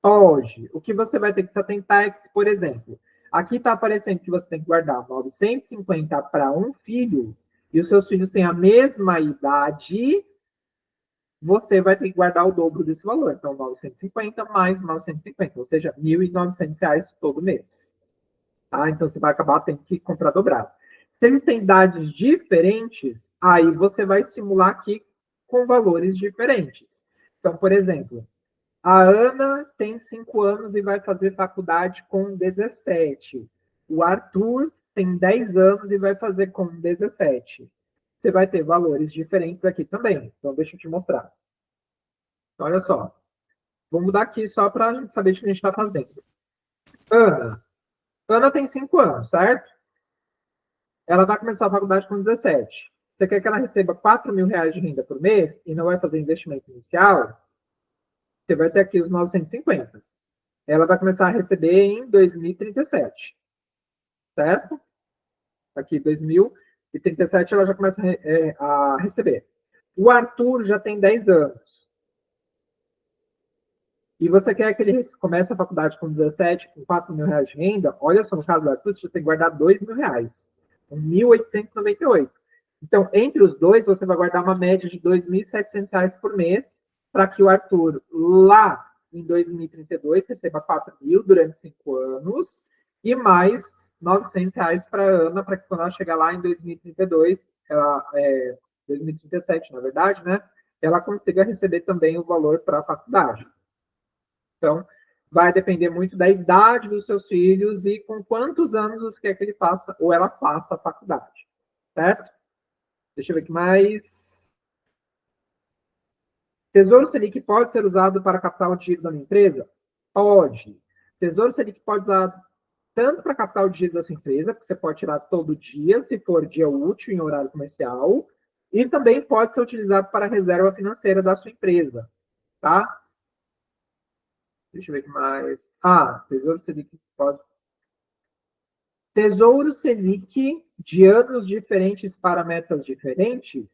[SPEAKER 1] Pode. O que você vai ter que se atentar é que, por exemplo, aqui está aparecendo que você tem que guardar 950 para um filho e os seus filhos têm a mesma idade, você vai ter que guardar o dobro desse valor. Então, 950 mais 950, ou seja, R$ 1.900 todo mês. Tá? Então, você vai acabar tendo que comprar dobrado. Se eles têm idades diferentes, aí você vai simular aqui com valores diferentes. Então, por exemplo, a Ana tem 5 anos e vai fazer faculdade com 17. O Arthur tem 10 anos e vai fazer com 17. Você vai ter valores diferentes aqui também. Então, deixa eu te mostrar. Então, olha só. Vou mudar aqui só para a gente saber o que a gente está fazendo. Ana. Ana tem 5 anos, certo? Ela vai começar a faculdade com 17. Você quer que ela receba R$ 4.000 de renda por mês e não vai fazer investimento inicial? Você vai ter aqui os 950. Ela vai começar a receber em 2037. Certo? Aqui, 2037, ela já começa a receber. O Arthur já tem 10 anos. e você quer que ele comece a faculdade com 17, com 4 mil reais de renda, olha só, no caso do Arthur, você tem que guardar 2 mil reais, com 1.898. Então, entre os dois, você vai guardar uma média de 2.700 reais por mês, para que o Arthur, lá em 2032, receba 4 mil durante 5 anos, e mais 900 reais para a Ana, para que quando ela chegar lá em 2032, 2037, na verdade, né, ela consiga receber também o valor para a faculdade. Então, vai depender muito da idade dos seus filhos e com quantos anos você quer que ele faça ou ela faça a faculdade, certo? Deixa eu ver o que mais. Tesouro Selic pode ser usado para captar o dinheiro da minha empresa? Pode. Tesouro Selic pode ser usado tanto para captar o dinheiro da sua empresa, que você pode tirar todo dia, se for dia útil em horário comercial, e também pode ser utilizado para a reserva financeira da sua empresa, tá? Deixa eu ver o que mais. Tesouro Selic pode. Tesouro Selic de anos diferentes para metas diferentes?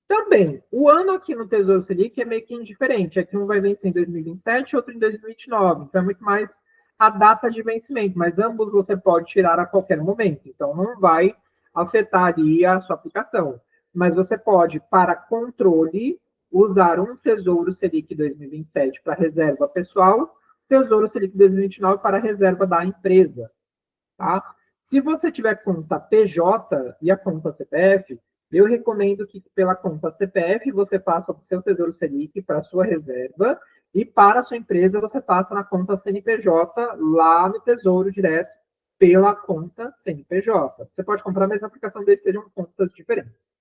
[SPEAKER 1] Também. O ano aqui no Tesouro Selic é meio que indiferente. Aqui um vai vencer em 2027, outro em 2029. Então é muito mais a data de vencimento, mas ambos você pode tirar a qualquer momento. Então não vai afetar ali a sua aplicação. Mas você pode, para controle, usar um Tesouro Selic 2027 para reserva pessoal, Tesouro Selic 2029 para reserva da empresa. Tá? Se você tiver conta PJ e a conta CPF, eu recomendo que pela conta CPF você faça o seu Tesouro Selic para a sua reserva e para a sua empresa você faça na conta CNPJ lá no Tesouro Direto pela conta CNPJ. Você pode comprar a mesma aplicação desde que sejam contas diferentes.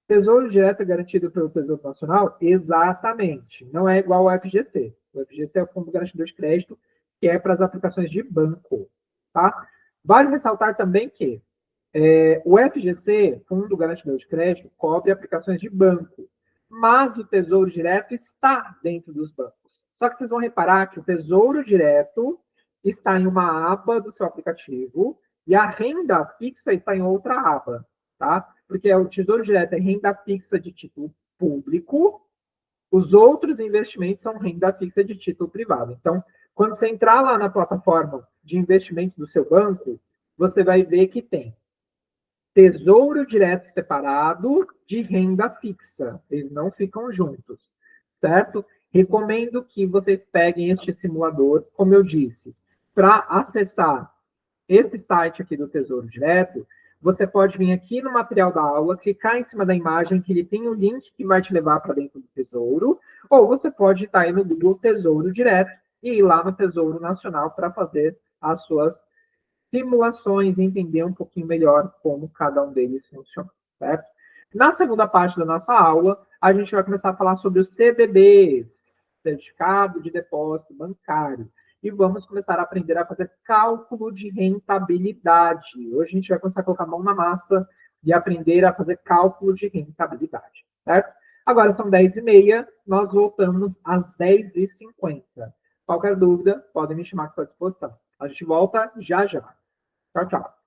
[SPEAKER 1] Tesouro Direto é garantido pelo Tesouro Nacional? Exatamente. Não é igual ao FGC. O FGC é o Fundo Garantidor de Crédito, que é para as aplicações de banco. Tá? Vale ressaltar também que o FGC, Fundo Garantidor de Crédito, cobre aplicações de banco, mas o Tesouro Direto está dentro dos bancos. Só que vocês vão reparar que o Tesouro Direto está em uma aba do seu aplicativo e a renda fixa está em outra aba, tá? Porque o Tesouro Direto é renda fixa de título público, os outros investimentos são renda fixa de título privado. Então, quando você entrar lá na plataforma de investimento do seu banco, você vai ver que tem Tesouro Direto separado de renda fixa. Eles não ficam juntos, certo? Recomendo que vocês peguem este simulador, como eu disse. Para acessar esse site aqui do Tesouro Direto, você pode vir aqui no material da aula, clicar em cima da imagem, que ele tem um link que vai te levar para dentro do Tesouro, ou você pode estar aí no Google Tesouro Direto e ir lá no Tesouro Nacional para fazer as suas simulações e entender um pouquinho melhor como cada um deles funciona, certo? Na segunda parte da nossa aula, a gente vai começar a falar sobre os CDBs, Certificado de Depósito Bancário, e vamos começar a aprender a fazer cálculo de rentabilidade. Hoje a gente vai começar a colocar a mão na massa e aprender a fazer cálculo de rentabilidade, certo? Agora são 10h30, nós voltamos às 10h50. Qualquer dúvida, podem me chamar que estou à disposição. A gente volta já já. Tchau, tchau.